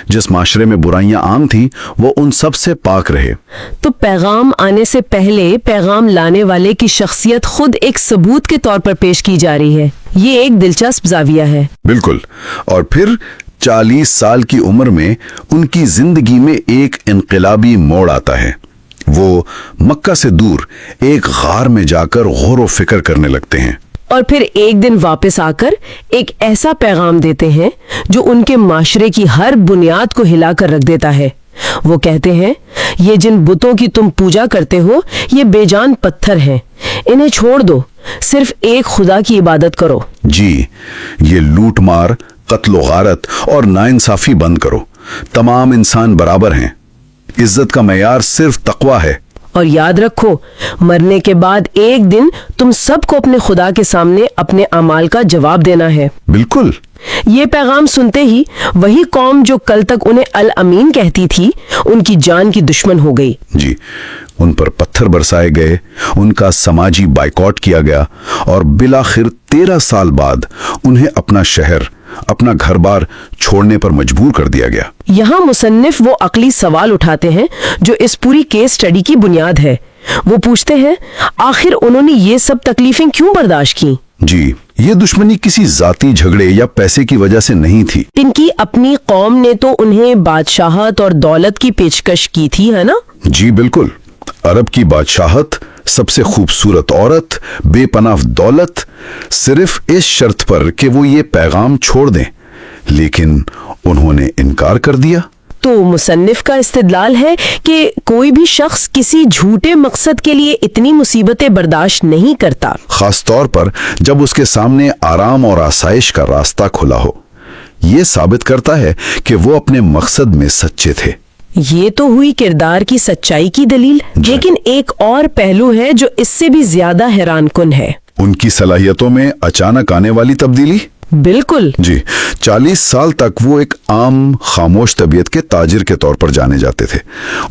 جس معاشرے میں برائیاں عام تھیں وہ ان سب سے پاک رہے۔ تو پیغام آنے سے پہلے پیغام لانے والے کی شخصیت خود ایک ثبوت کے طور پر پیش کی جا رہی ہے۔ یہ ایک دلچسپ زاویہ ہے۔ بالکل، اور پھر 40 سال کی عمر میں ان کی زندگی میں ایک انقلابی موڑ آتا ہے۔ وہ مکہ سے دور ایک غار میں جا کر غور و فکر کرنے لگتے ہیں، اور پھر ایک دن واپس آ کر ایک ایسا پیغام دیتے ہیں جو ان کے معاشرے کی ہر بنیاد کو ہلا کر رکھ دیتا ہے۔ وہ کہتے ہیں، یہ جن بتوں کی تم پوجا کرتے ہو یہ بے جان پتھر ہیں، انہیں چھوڑ دو، صرف ایک خدا کی عبادت کرو۔ جی، یہ لوٹ مار، قتل و غارت اور ناانصافی بند کرو۔ تمام انسان برابر ہیں، عزت کا معیار صرف تقوی ہے۔ اور یاد رکھو، مرنے کے بعد ایک دن تم سب کو اپنے خدا کے سامنے اپنے اعمال کا جواب دینا ہے۔ بالکل، یہ پیغام سنتے ہی وہی قوم جو کل تک انہیں الامین کہتی تھی ان کی جان کی دشمن ہو گئی۔ جی، ان پر پتھر برسائے گئے، ان کا سماجی بائیکاٹ کیا گیا، اور بالآخر 13 سال بعد انہیں اپنا شہر، اپنا گھر بار چھوڑنے پر مجبور کر دیا گیا۔ یہاں مصنف وہ عقلی سوال اٹھاتے ہیں جو اس پوری کیس اسٹڈی کی بنیاد ہے۔ وہ پوچھتے ہیں، آخر انہوں نے یہ سب تکلیفیں کیوں برداشت کی؟ جی، یہ دشمنی کسی ذاتی جھگڑے یا پیسے کی وجہ سے نہیں تھی۔ ان کی اپنی قوم نے تو انہیں بادشاہت اور دولت کی پیشکش کی تھی، ہے نا؟ جی بالکل، عرب کی بادشاہت، سب سے خوبصورت عورت، بے پناہ دولت، صرف اس شرط پر کہ وہ یہ پیغام چھوڑ دیں، لیکن انہوں نے انکار کر دیا۔ تو مصنف کا استدلال ہے کہ کوئی بھی شخص کسی جھوٹے مقصد کے لیے اتنی مصیبتیں برداشت نہیں کرتا، خاص طور پر جب اس کے سامنے آرام اور آسائش کا راستہ کھلا ہو۔ یہ ثابت کرتا ہے کہ وہ اپنے مقصد میں سچے تھے۔ یہ تو ہوئی کردار کی سچائی کی دلیل، لیکن ایک اور پہلو ہے جو اس سے بھی زیادہ حیران کن ہے۔ ان کی صلاحیتوں میں اچانک آنے والی تبدیلی۔ بالکل، جی، 40 سال تک وہ ایک عام خاموش طبیعت کے تاجر کے طور پر جانے جاتے تھے۔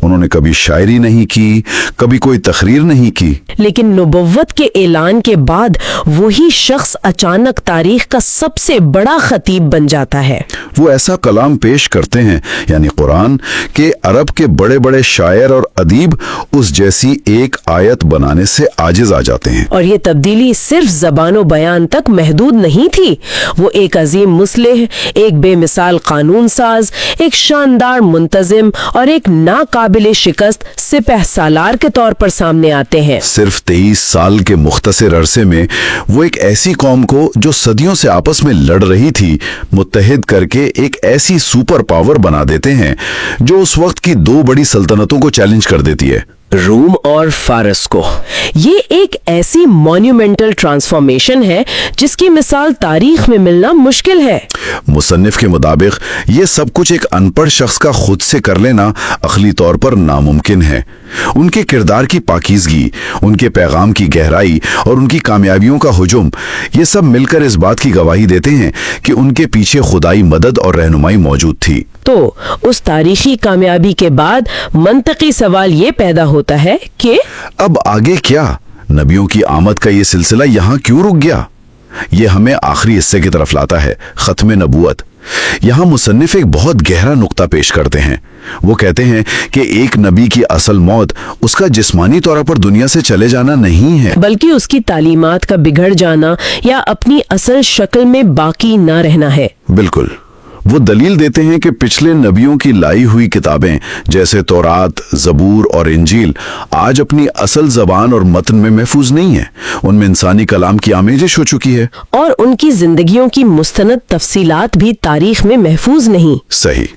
انہوں نے کبھی شاعری نہیں کی، کبھی کوئی تقریر نہیں کی، لیکن نبوت کے اعلان کے بعد وہی شخص اچانک تاریخ کا سب سے بڑا خطیب بن جاتا ہے۔ وہ ایسا کلام پیش کرتے ہیں، یعنی قرآن، کہ عرب کے بڑے بڑے شاعر اور ادیب اس جیسی ایک آیت بنانے سے عاجز آ جاتے ہیں۔ اور یہ تبدیلی صرف زبان و بیان تک محدود نہیں تھی، وہ ایک عظیم مصلح، ایک بے مثال قانون ساز، ایک شاندار منتظم اور ایک ناقابل شکست سپہ سالار کے طور پر سامنے آتے ہیں۔ صرف 23 سال کے مختصر عرصے میں وہ ایک ایسی قوم کو جو صدیوں سے آپس میں لڑ رہی تھی متحد کر کے ایک ایسی سپر پاور بنا دیتے ہیں جو اس وقت کی 2 بڑی سلطنتوں کو چیلنج کر دیتی ہے، روم اور فارس کو۔ یہ ایک ایسی مونیومنٹل ٹرانسفارمیشن ہے جس کی مثال تاریخ میں ملنا مشکل ہے۔ مصنف کے مطابق یہ سب کچھ ایک ان پڑھ شخص کا خود سے کر لینا عقلی طور پر ناممکن ہے۔ ان کے کردار کی پاکیزگی، ان کے پیغام کی گہرائی اور ان کی کامیابیوں کا ہجوم، یہ سب مل کر اس بات کی گواہی دیتے ہیں کہ ان کے پیچھے خدائی مدد اور رہنمائی موجود تھی۔ تو اس تاریخی کامیابی کے بعد منطقی سوال یہ پیدا ہوتا ہے کہ اب آگے کیا؟ نبیوں کی آمد کا یہ سلسلہ یہاں کیوں رک گیا؟ یہ ہمیں آخری حصے کی طرف لاتا ہے، ختم نبوت۔ یہاں مصنف ایک بہت گہرا نقطہ پیش کرتے ہیں۔ وہ کہتے ہیں کہ ایک نبی کی اصل موت اس کا جسمانی طور پر دنیا سے چلے جانا نہیں ہے، بلکہ اس کی تعلیمات کا بگڑ جانا یا اپنی اصل شکل میں باقی نہ رہنا ہے۔ بالکل، وہ دلیل دیتے ہیں کہ پچھلے نبیوں کی لائی ہوئی کتابیں جیسے تورات، زبور اور انجیل آج اپنی اصل زبان اور متن میں محفوظ نہیں ہیں، ان میں انسانی کلام کی آمیزش ہو چکی ہے، اور ان کی زندگیوں کی مستند تفصیلات بھی تاریخ میں محفوظ نہیں۔ صحیح۔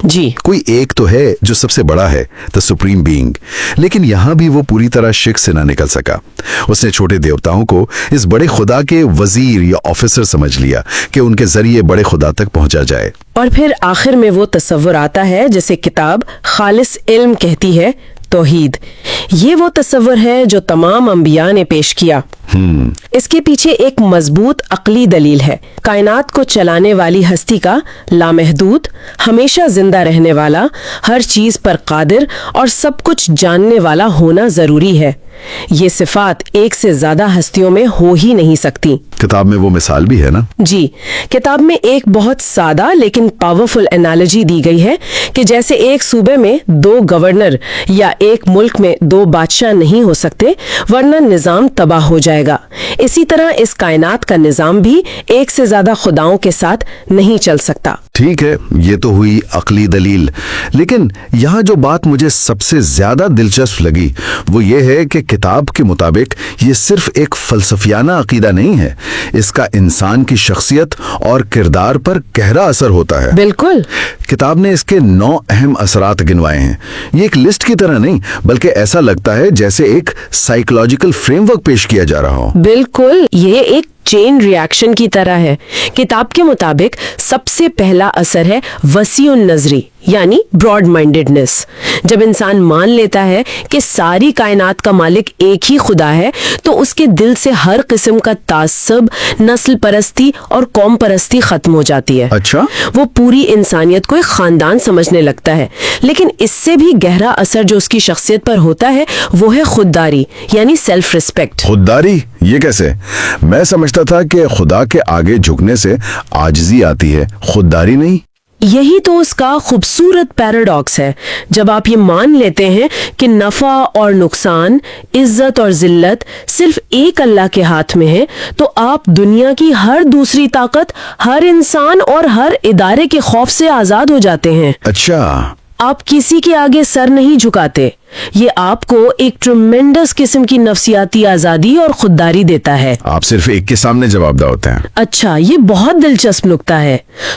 جی کوئی ایک تو ہے جو سب سے بڑا ہے، the supreme being، لیکن یہاں بھی وہ پوری طرح شک سے نہ نکل سکا۔ اس نے چھوٹے دیوتاؤں کو اس بڑے خدا کے وزیر یا آفیسر سمجھ لیا کہ ان کے ذریعے بڑے خدا تک پہنچا جائے۔ اور پھر آخر میں وہ تصور آتا ہے جسے کتاب خالص علم کہتی ہے، توحید۔ یہ وہ تصور ہے جو تمام انبیاء نے پیش کیا۔ اس کے پیچھے ایک مضبوط عقلی دلیل ہے۔ کائنات کو چلانے والی ہستی کا لامحدود، ہمیشہ زندہ رہنے والا، ہر چیز پر قادر اور سب کچھ جاننے والا ہونا ضروری ہے۔ یہ صفات ایک سے زیادہ ہستیوں میں ہو ہی نہیں سکتی۔ کتاب میں وہ مثال بھی ہے نا؟ جی، کتاب میں ایک بہت سادہ لیکن پاورفل انالوجی دی گئی ہے کہ جیسے ایک صوبے میں 2 گورنر یا ایک ملک میں 2 بادشاہ نہیں ہو سکتے ورنہ نظام تباہ ہو جائے گا، اسی طرح اس کائنات کا نظام بھی ایک سے زیادہ خداؤں کے ساتھ نہیں چل سکتا۔ ٹھیک ہے، یہ تو ہوئی عقلی دلیل، لیکن یہاں جو بات مجھے سب سے زیادہ دلچسپ لگی وہ یہ ہے کہ کتاب کے مطابق یہ صرف ایک فلسفیانہ عقیدہ نہیں ہے، اس کا انسان کی شخصیت اور کردار پر گہرا اثر ہوتا ہے۔ بالکل۔ کتاب نے اس کے 9 اہم اثرات گنوائے ہیں۔ یہ ایک لسٹ کی طرح نہیں بلکہ ایسا لگتا ہے جیسے ایک سائیکولوجیکل فریم ورک پیش کیا جا رہا ہو۔ بالکل، یہ ایک چین ریاکشن کی طرح ہے۔ کتاب کے مطابق سب سے پہلا اثر ہے وسیع النظری، یعنی براڈ مائنڈڈنس۔ جب انسان مان لیتا ہے کہ ساری کائنات کا مالک ایک ہی خدا ہے تو اس کے دل سے ہر قسم کا تعصب، نسل پرستی اور قوم پرستی ختم ہو جاتی ہے۔ اچھا، وہ پوری انسانیت کو ایک خاندان سمجھنے لگتا ہے۔ لیکن اس سے بھی گہرا اثر جو اس کی شخصیت پر ہوتا ہے وہ ہے خودداری، یعنی سیلف ریسپیکٹ۔ خودداری؟ یہ کیسے؟ میں سمجھتا تھا کہ خدا کے آگے جھکنے سے عاجزی آتی ہے، خودداری نہیں۔ یہی تو اس کا خوبصورت پیراڈاکس ہے۔ جب آپ یہ مان لیتے ہیں کہ نفع اور نقصان، عزت اور ذلت صرف ایک اللہ کے ہاتھ میں ہے، تو آپ دنیا کی ہر دوسری طاقت، ہر انسان اور ہر ادارے کے خوف سے آزاد ہو جاتے ہیں۔ اچھا، آپ کسی کے آگے سر نہیں جھکاتے۔ یہ آپ کو ایک ٹرمینڈس قسم کی نفسیاتی آزادی اور خودداری دیتا ہے۔ آپ صرف ایک کے سامنے جواب دہ ہوتے ہیں۔ اچھا، یہ بہت دلچسپ نکتہ ہے۔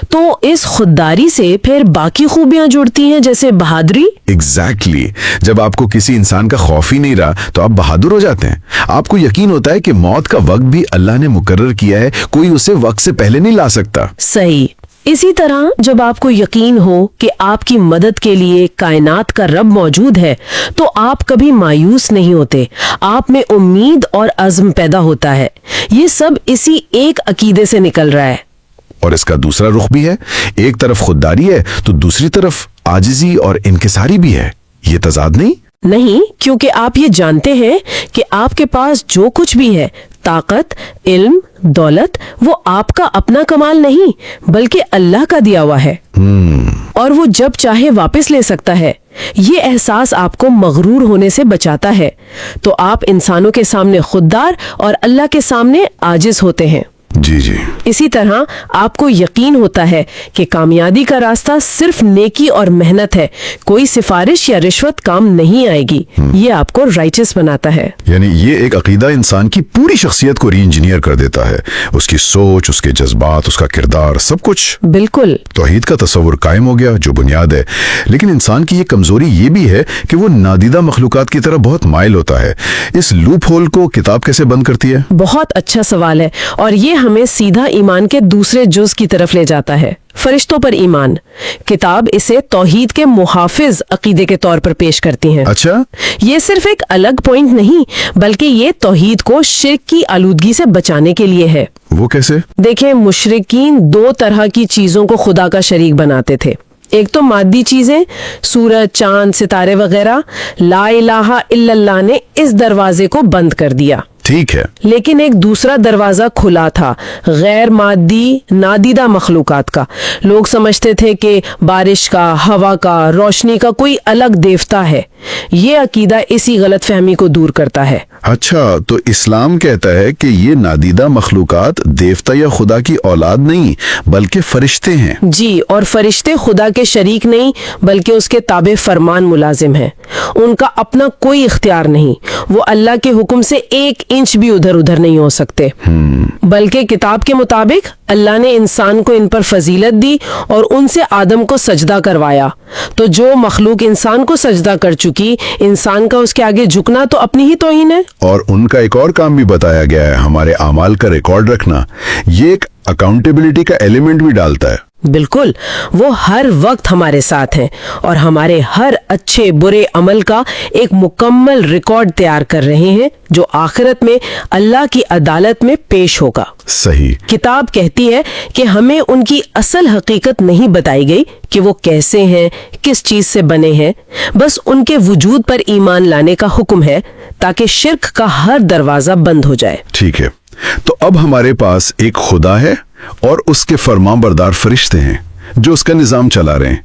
تو اس خودداری سے پھر باقی خوبیاں جڑتی ہیں جیسے بہادری؟ ایگزیکٹلی، جب آپ کو کسی انسان کا خوف ہی نہیں رہا تو آپ بہادر ہو جاتے ہیں۔ آپ کو یقین ہوتا ہے کہ موت کا وقت بھی اللہ نے مقرر کیا ہے، کوئی اسے وقت سے پہلے نہیں لا سکتا۔ صحیح۔ اسی طرح جب آپ کو یقین ہو کہ آپ کی مدد کے لیے کائنات کا رب موجود ہے تو آپ کبھی مایوس نہیں ہوتے، آپ میں امید اور عزم پیدا ہوتا ہے۔ یہ سب اسی ایک عقیدے سے نکل رہا ہے۔ اور اس کا دوسرا رخ بھی ہے، ایک طرف خودداری ہے تو دوسری طرف عاجزی اور انکساری بھی ہے۔ یہ تضاد نہیں؟ نہیں، کیونکہ آپ یہ جانتے ہیں کہ آپ کے پاس جو کچھ بھی ہے، طاقت، علم، دولت، وہ آپ کا اپنا کمال نہیں بلکہ اللہ کا دیا ہوا ہے، اور وہ جب چاہے واپس لے سکتا ہے۔ یہ احساس آپ کو مغرور ہونے سے بچاتا ہے، تو آپ انسانوں کے سامنے خوددار اور اللہ کے سامنے عاجز ہوتے ہیں۔ جی جی۔ اسی طرح آپ کو یقین ہوتا ہے کہ کامیابی کا راستہ صرف نیکی اور محنت ہے، کوئی سفارش یا رشوت کام نہیں آئے گی۔ یہ آپ کو رائچس بناتا ہے۔ یعنی یہ ایک عقیدہ انسان کی پوری شخصیت کو ری انجینئر کر دیتا ہے، اس کی سوچ، اس کے جذبات، اس کا کردار، سب کچھ۔ بالکل۔ توحید کا تصور قائم ہو گیا جو بنیاد ہے، لیکن انسان کی یہ کمزوری یہ بھی ہے کہ وہ نادیدہ مخلوقات کی طرف بہت مائل ہوتا ہے۔ اس لوپ ہول کو کتاب کیسے بند کرتی ہے؟ بہت اچھا سوال ہے، اور یہ ہمیں سیدھا ایمان کے دوسرے جز کی طرف لے جاتا ہے، فرشتوں پر ایمان۔ کتاب اسے توحید کے محافظ عقیدے کے طور پر پیش کرتی ہیں۔ اچھا، یہ صرف ایک الگ پوائنٹ نہیں بلکہ یہ توحید کو شرک کی آلودگی سے بچانے کے لیے ہے۔ وہ کیسے؟ دیکھیں، مشرکین 2 طرح کی چیزوں کو خدا کا شریک بناتے تھے۔ ایک تو مادی چیزیں، سورج، چاند، ستارے وغیرہ۔ لا الہ الا اللہ نے اس دروازے کو بند کر دیا۔ ٹھیک ہے، لیکن ایک دوسرا دروازہ کھلا تھا، غیر مادی نادیدہ مخلوقات کا۔ لوگ سمجھتے تھے کہ بارش کا، ہوا کا، روشنی کا کوئی الگ دیوتا ہے۔ یہ عقیدہ اسی غلط فہمی کو دور کرتا ہے۔ اچھا، تو اسلام کہتا ہے کہ یہ نادیدہ مخلوقات دیوتا یا خدا کی اولاد نہیں بلکہ فرشتے ہیں۔ جی، اور فرشتے خدا کے شریک نہیں بلکہ اس کے تابع فرمان ملازم ہیں۔ ان کا اپنا کوئی اختیار نہیں، وہ اللہ کے حکم سے 1 انچ بھی ادھر ادھر نہیں ہو سکتے، بلکہ کتاب کے مطابق اللہ نے انسان کو ان پر فضیلت دی اور ان سے آدم کو سجدہ کروایا، تو جو مخلوق انسان کو سجدہ کر چکی، انسان کا اس کے آگے جھکنا تو اپنی ہی توہین ہے۔ اور ان کا ایک اور کام بھی بتایا گیا ہے، ہمارے اعمال کا ریکارڈ رکھنا۔ یہ ایک اکاؤنٹیبلٹی کا ایلیمنٹ بھی ڈالتا ہے۔ بالکل، وہ ہر وقت ہمارے ساتھ ہیں اور ہمارے ہر اچھے برے عمل کا ایک مکمل ریکارڈ تیار کر رہے ہیں جو آخرت میں اللہ کی عدالت میں پیش ہوگا۔ صحیح۔ کتاب کہتی ہے کہ ہمیں ان کی اصل حقیقت نہیں بتائی گئی کہ وہ کیسے ہیں، کس چیز سے بنے ہیں، بس ان کے وجود پر ایمان لانے کا حکم ہے تاکہ شرک کا ہر دروازہ بند ہو جائے۔ ٹھیک ہے، تو اب ہمارے پاس ایک خدا ہے اور اس کے فرمان بردار فرشتے ہیں جو اس کا نظام چلا رہے ہیں،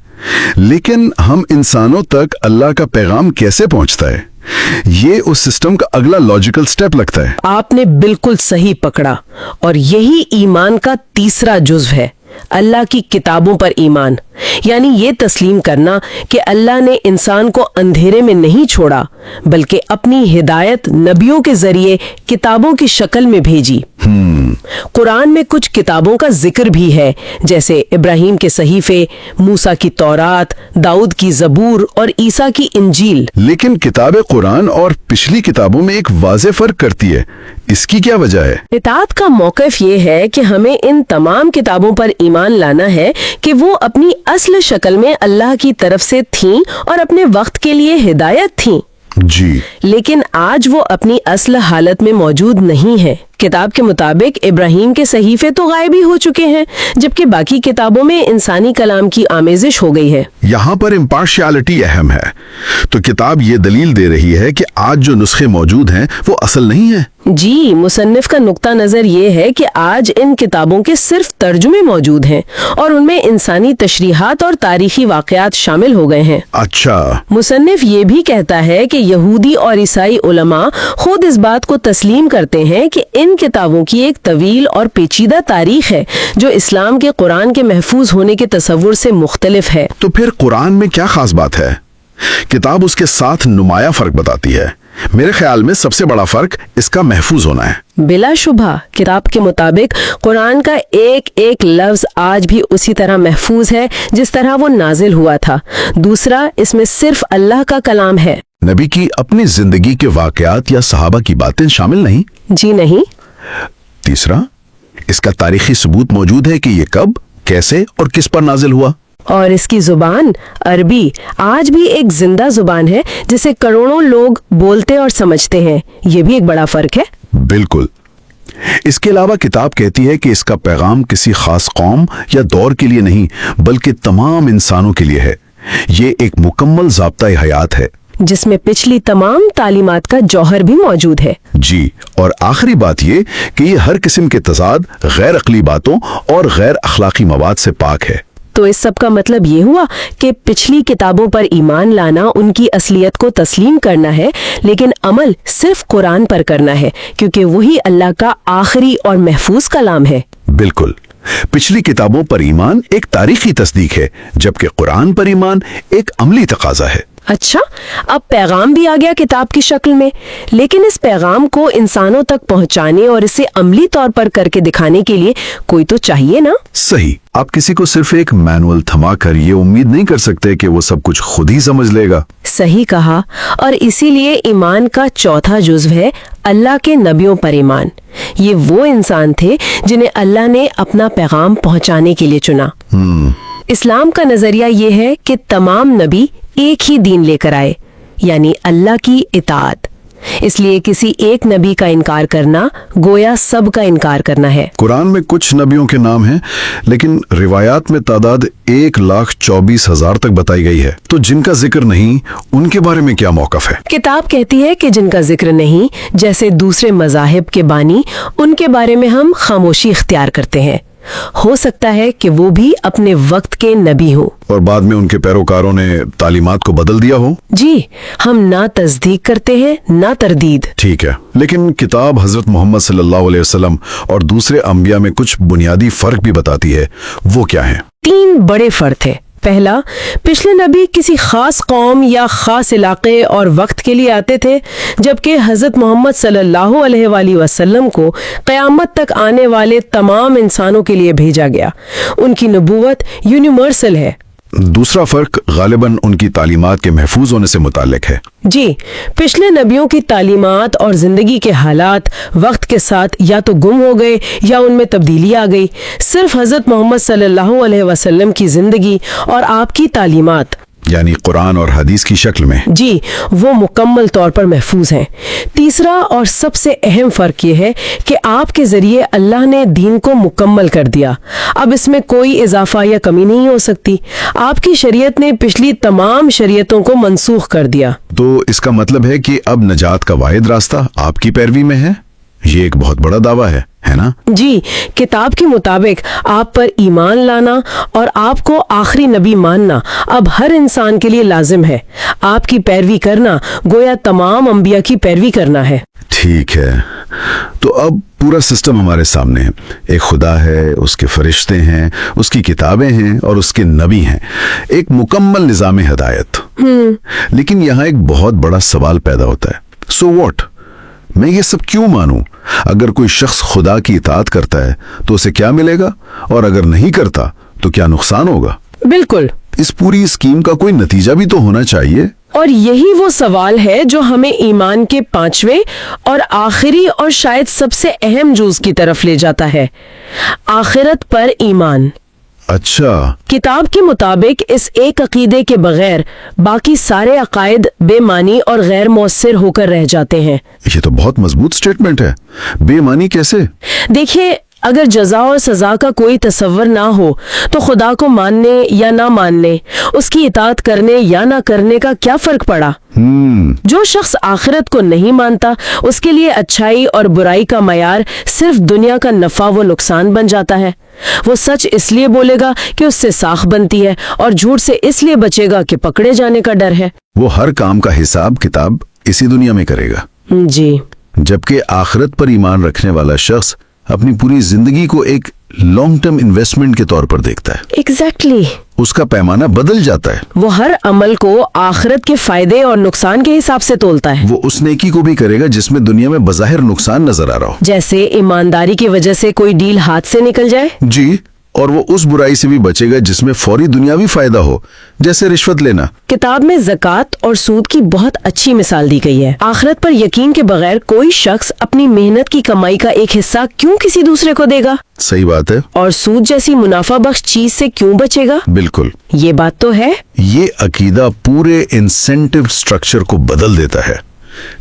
لیکن ہم انسانوں تک اللہ کا پیغام کیسے پہنچتا ہے؟ یہ اس سسٹم کا اگلا لاجیکل سٹیپ لگتا ہے۔ آپ نے بالکل صحیح پکڑا، اور یہی ایمان کا تیسرا جزو ہے، اللہ کی کتابوں پر ایمان، یعنی یہ تسلیم کرنا کہ اللہ نے انسان کو اندھیرے میں نہیں چھوڑا بلکہ اپنی ہدایت نبیوں کے ذریعے کتابوں کی شکل میں بھیجی۔ قرآن میں کچھ کتابوں کا ذکر بھی ہے، جیسے ابراہیم کے صحیفے، موسیٰ کی تورات، داؤد کی زبور اور عیسیٰ کی انجیل۔ لیکن کتاب قرآن اور پچھلی کتابوں میں ایک واضح فرق کرتی ہے، اس کی کیا وجہ ہے؟ اطاعت کا موقف یہ ہے کہ ہمیں ان تمام کتابوں پر ایمان لانا ہے کہ وہ اپنی اصل شکل میں اللہ کی طرف سے تھیں اور اپنے وقت کے لیے ہدایت تھیں، جی، لیکن آج وہ اپنی اصل حالت میں موجود نہیں ہے۔ کتاب کے مطابق ابراہیم کے صحیفے تو غائب ہی ہو چکے ہیں، جبکہ باقی کتابوں میں انسانی کلام کی آمیزش ہو گئی ہے۔ یہاں پر امپارشیالٹی اہم ہے، تو کتاب یہ دلیل دے رہی ہے کہ آج جو نسخے موجود ہیں وہ اصل نہیں ہیں۔ جی، مصنف کا نقطہ نظر یہ ہے کہ آج ان کتابوں کے صرف ترجمے موجود ہیں اور ان میں انسانی تشریحات اور تاریخی واقعات شامل ہو گئے ہیں۔ اچھا، مصنف یہ بھی کہتا ہے کہ یہودی اور عیسائی علماء خود اس بات کو تسلیم کرتے ہیں کہ ان کتابوں کی ایک طویل اور پیچیدہ تاریخ ہے جو اسلام کے قرآن کے محفوظ ہونے کے تصور سے مختلف ہے۔ تو پھر قرآن میں کیا خاص بات ہے؟ کتاب اس کے ساتھ نمایاں فرق بتاتی ہے۔ میرے خیال میں سب سے بڑا فرق اس کا محفوظ ہونا ہے۔ بلا شبہ کتاب کے مطابق قرآن کا ایک ایک لفظ آج بھی اسی طرح محفوظ ہے جس طرح وہ نازل ہوا تھا۔ دوسرا، اس میں صرف اللہ کا کلام ہے، نبی کی اپنی زندگی کے واقعات یا صحابہ کی باتیں شامل نہیں۔ جی نہیں۔ تیسرا، اس کا تاریخی ثبوت موجود ہے کہ یہ کب، کیسے اور کس پر نازل ہوا۔ اور اس کی زبان عربی آج بھی ایک زندہ زبان ہے جسے کروڑوں لوگ بولتے اور سمجھتے ہیں، یہ بھی ایک بڑا فرق ہے۔ بالکل۔ اس کے علاوہ کتاب کہتی ہے کہ اس کا پیغام کسی خاص قوم یا دور کے لیے نہیں بلکہ تمام انسانوں کے لیے ہے۔ یہ ایک مکمل ضابطۂ حیات ہے جس میں پچھلی تمام تعلیمات کا جوہر بھی موجود ہے۔ جی، اور آخری بات یہ کہ یہ ہر قسم کے تضاد، غیر عقلی باتوں اور غیر اخلاقی مواد سے پاک ہے۔ تو اس سب کا مطلب یہ ہوا کہ پچھلی کتابوں پر ایمان لانا ان کی اصلیت کو تسلیم کرنا ہے، لیکن عمل صرف قرآن پر کرنا ہے کیونکہ وہی اللہ کا آخری اور محفوظ کلام ہے۔ بالکل، پچھلی کتابوں پر ایمان ایک تاریخی تصدیق ہے جبکہ قرآن پر ایمان ایک عملی تقاضا ہے۔ اچھا، اب پیغام بھی آ گیا کتاب کی شکل میں، لیکن اس پیغام کو انسانوں تک پہنچانے اور اسے عملی طور پر کر کے دکھانے کے لیے کوئی تو چاہیے نا؟ صحیح، آپ کسی کو صرف ایک مینول تھما کر یہ امید نہیں کر سکتے کہ وہ سب کچھ خود ہی سمجھ لے گا۔ صحیح کہا، اور اسی لیے ایمان کا چوتھا جزو ہے اللہ کے نبیوں پر ایمان۔ یہ وہ انسان تھے جنہیں اللہ نے اپنا پیغام پہنچانے کے لیے چنا۔ اسلام کا نظریہ یہ ہے کہ تمام نبی ایک ہی دین لے کر آئے، یعنی اللہ کی اطاعت۔ اس لیے کسی ایک نبی کا انکار کرنا گویا سب کا انکار کرنا ہے۔ قرآن میں کچھ نبیوں کے نام ہیں لیکن روایات میں تعداد 1,24,000 تک بتائی گئی ہے، تو جن کا ذکر نہیں ان کے بارے میں کیا موقف ہے؟ کتاب کہتی ہے کہ جن کا ذکر نہیں، جیسے دوسرے مذاہب کے بانی، ان کے بارے میں ہم خاموشی اختیار کرتے ہیں۔ ہو سکتا ہے کہ وہ بھی اپنے وقت کے نبی ہوں اور بعد میں ان کے پیروکاروں نے تعلیمات کو بدل دیا ہو۔ جی، ہم نہ تصدیق کرتے ہیں نہ تردید۔ ٹھیک ہے، لیکن کتاب حضرت محمد صلی اللہ علیہ وسلم اور دوسرے انبیاء میں کچھ بنیادی فرق بھی بتاتی ہے، وہ کیا ہیں؟ 3 بڑے فرق تھے۔ پہلا، پچھلے نبی کسی خاص قوم یا خاص علاقے اور وقت کے لیے آتے تھے، جبکہ حضرت محمد صلی اللہ علیہ وآلہ وسلم کو قیامت تک آنے والے تمام انسانوں کے لیے بھیجا گیا۔ ان کی نبوت یونیورسل ہے۔ دوسرا فرق غالباً ان کی تعلیمات کے محفوظ ہونے سے متعلق ہے۔ جی، پچھلے نبیوں کی تعلیمات اور زندگی کے حالات وقت کے ساتھ یا تو گم ہو گئے یا ان میں تبدیلی آ گئی۔ صرف حضرت محمد صلی اللہ علیہ وسلم کی زندگی اور آپ کی تعلیمات، یعنی قرآن اور حدیث کی شکل میں، جی، وہ مکمل طور پر محفوظ ہیں۔ تیسرا اور سب سے اہم فرق یہ ہے کہ آپ کے ذریعے اللہ نے دین کو مکمل کر دیا۔ اب اس میں کوئی اضافہ یا کمی نہیں ہو سکتی۔ آپ کی شریعت نے پچھلی تمام شریعتوں کو منسوخ کر دیا۔ تو اس کا مطلب ہے کہ اب نجات کا واحد راستہ آپ کی پیروی میں ہے؟ یہ ایک بہت بڑا دعویٰ ہے نا؟ جی، کتاب کے مطابق آپ پر ایمان لانا اور آپ کو آخری نبی ماننا اب ہر انسان کے لیے لازم ہے۔ آپ کی پیروی کرنا گویا تمام انبیاء کی پیروی کرنا ہے۔ ٹھیک ہے، تو اب پورا سسٹم ہمارے سامنے ہے۔ ایک خدا ہے، اس کے فرشتے ہیں، اس کی کتابیں ہیں اور اس کے نبی ہیں، ایک مکمل نظام ہدایت۔ لیکن یہاں ایک بہت بڑا سوال پیدا ہوتا ہے، سو واٹ؟ میں یہ سب کیوں مانوں؟ اگر کوئی شخص خدا کی اطاعت کرتا ہے تو اسے کیا ملے گا، اور اگر نہیں کرتا تو کیا نقصان ہوگا؟ بالکل، اس پوری اسکیم کا کوئی نتیجہ بھی تو ہونا چاہیے۔ اور یہی وہ سوال ہے جو ہمیں ایمان کے پانچویں اور آخری اور شاید سب سے اہم جز کی طرف لے جاتا ہے، آخرت پر ایمان۔ اچھا، کتاب کے مطابق اس ایک عقیدے کے بغیر باقی سارے عقائد بے معنی اور غیر مؤثر ہو کر رہ جاتے ہیں۔ یہ تو بہت مضبوط سٹیٹمنٹ ہے۔ بے معنی کیسے؟ دیکھیے، اگر جزا اور سزا کا کوئی تصور نہ ہو تو خدا کو ماننے یا نہ ماننے، اس کی اطاعت کرنے یا نہ کرنے کا کیا فرق پڑا؟ جو شخص آخرت کو نہیں مانتا، اس کے لیے اچھائی اور برائی کا معیار صرف دنیا کا نفع و نقصان بن جاتا ہے۔ وہ سچ اس لیے بولے گا کہ اس سے ساکھ بنتی ہے، اور جھوٹ سے اس لیے بچے گا کہ پکڑے جانے کا ڈر ہے۔ وہ ہر کام کا حساب کتاب اسی دنیا میں کرے گا۔ جی، جبکہ آخرت پر ایمان رکھنے والا شخص اپنی پوری زندگی کو ایک لانگ ٹرم انویسٹمنٹ کے طور پر دیکھتا ہے۔ ایگزیکٹلی۔ اس کا پیمانہ بدل جاتا ہے۔ وہ ہر عمل کو آخرت کے فائدے اور نقصان کے حساب سے تولتا ہے۔ وہ اس نیکی کو بھی کرے گا جس میں دنیا میں بظاہر نقصان نظر آ رہا ہو، جیسے ایمانداری کی وجہ سے کوئی ڈیل ہاتھ سے نکل جائے۔ جی، اور وہ اس برائی سے بھی بچے گا جس میں فوری دنیاوی فائدہ ہو، جیسے رشوت لینا۔ کتاب میں زکوٰۃ اور سود کی بہت اچھی مثال دی گئی ہے۔ آخرت پر یقین کے بغیر کوئی شخص اپنی محنت کی کمائی کا ایک حصہ کیوں کسی دوسرے کو دے گا؟ صحیح بات ہے۔ اور سود جیسی منافع بخش چیز سے کیوں بچے گا؟ بالکل، یہ بات تو ہے۔ یہ عقیدہ پورے انسینٹیو سٹرکچر کو بدل دیتا ہے۔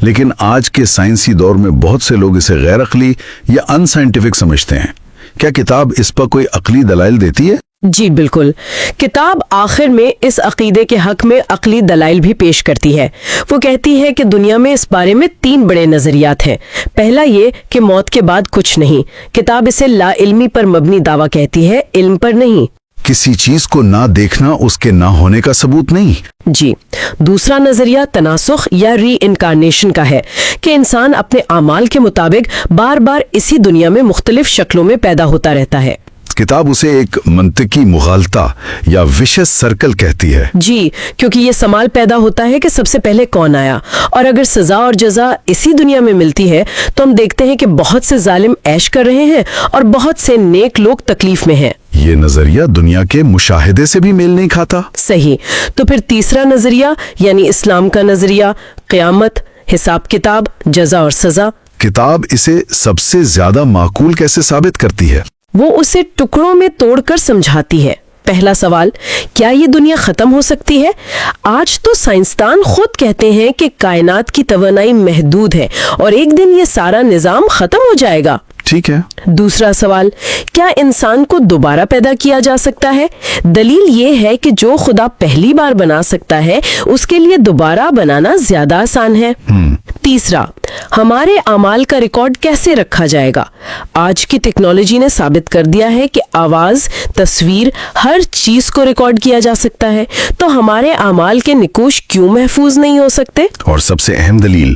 لیکن آج کے سائنسی دور میں بہت سے لوگ اسے غیر عقلی یا ان سائنٹیفک سمجھتے ہیں۔ کیا کتاب اس پر کوئی عقلی دلائل دیتی ہے؟ جی بالکل، کتاب آخر میں اس عقیدے کے حق میں عقلی دلائل بھی پیش کرتی ہے۔ وہ کہتی ہے کہ دنیا میں اس بارے میں 3 بڑے نظریات ہیں۔ پہلا یہ کہ موت کے بعد کچھ نہیں۔ کتاب اسے لا علمی پر مبنی دعویٰ کہتی ہے، علم پر نہیں۔ کسی چیز کو نہ دیکھنا اس کے نہ ہونے کا ثبوت نہیں۔ جی، دوسرا نظریہ تناسخ یا ری انکارنیشن کا ہے کہ انسان اپنے اعمال کے مطابق بار بار اسی دنیا میں مختلف شکلوں میں پیدا ہوتا رہتا ہے۔ کتاب اسے ایک منطقی مغالطہ یا وشس سرکل کہتی ہے۔ جی، کیونکہ یہ سوال پیدا ہوتا ہے کہ سب سے پہلے کون آیا، اور اگر سزا اور جزا اسی دنیا میں ملتی ہے تو ہم دیکھتے ہیں کہ بہت سے ظالم عیش کر رہے ہیں اور بہت سے نیک لوگ تکلیف میں ہیں۔ یہ نظریہ دنیا کے مشاہدے سے بھی میل نہیں کھاتا۔ صحیح۔ تو پھر تیسرا نظریہ یعنی اسلام کا نظریہ، قیامت، حساب کتاب، جزا اور سزا، کتاب اسے سب سے زیادہ معقول کیسے ثابت کرتی ہے؟ وہ اسے ٹکڑوں میں توڑ کر سمجھاتی ہے۔ پہلا سوال، کیا یہ دنیا ختم ہو سکتی ہے؟ آج تو سائنسدان خود کہتے ہیں کہ کائنات کی توانائی محدود ہے اور ایک دن یہ سارا نظام ختم ہو جائے گا۔ ٹھیک ہے۔ دوسرا سوال، کیا انسان کو دوبارہ پیدا کیا جا سکتا ہے؟ دلیل یہ ہے کہ جو خدا پہلی بار بنا سکتا ہے اس کے لیے دوبارہ بنانا زیادہ آسان ہے۔ تیسرا، ہمارے اعمال کا ریکارڈ کیسے رکھا جائے گا؟ آج کی ٹیکنالوجی نے ثابت کر دیا ہے کہ آواز، تصویر، ہر چیز کو ریکارڈ کیا جا سکتا ہے، تو ہمارے اعمال کے نقوش کیوں محفوظ نہیں ہو سکتے؟ اور سب سے اہم دلیل،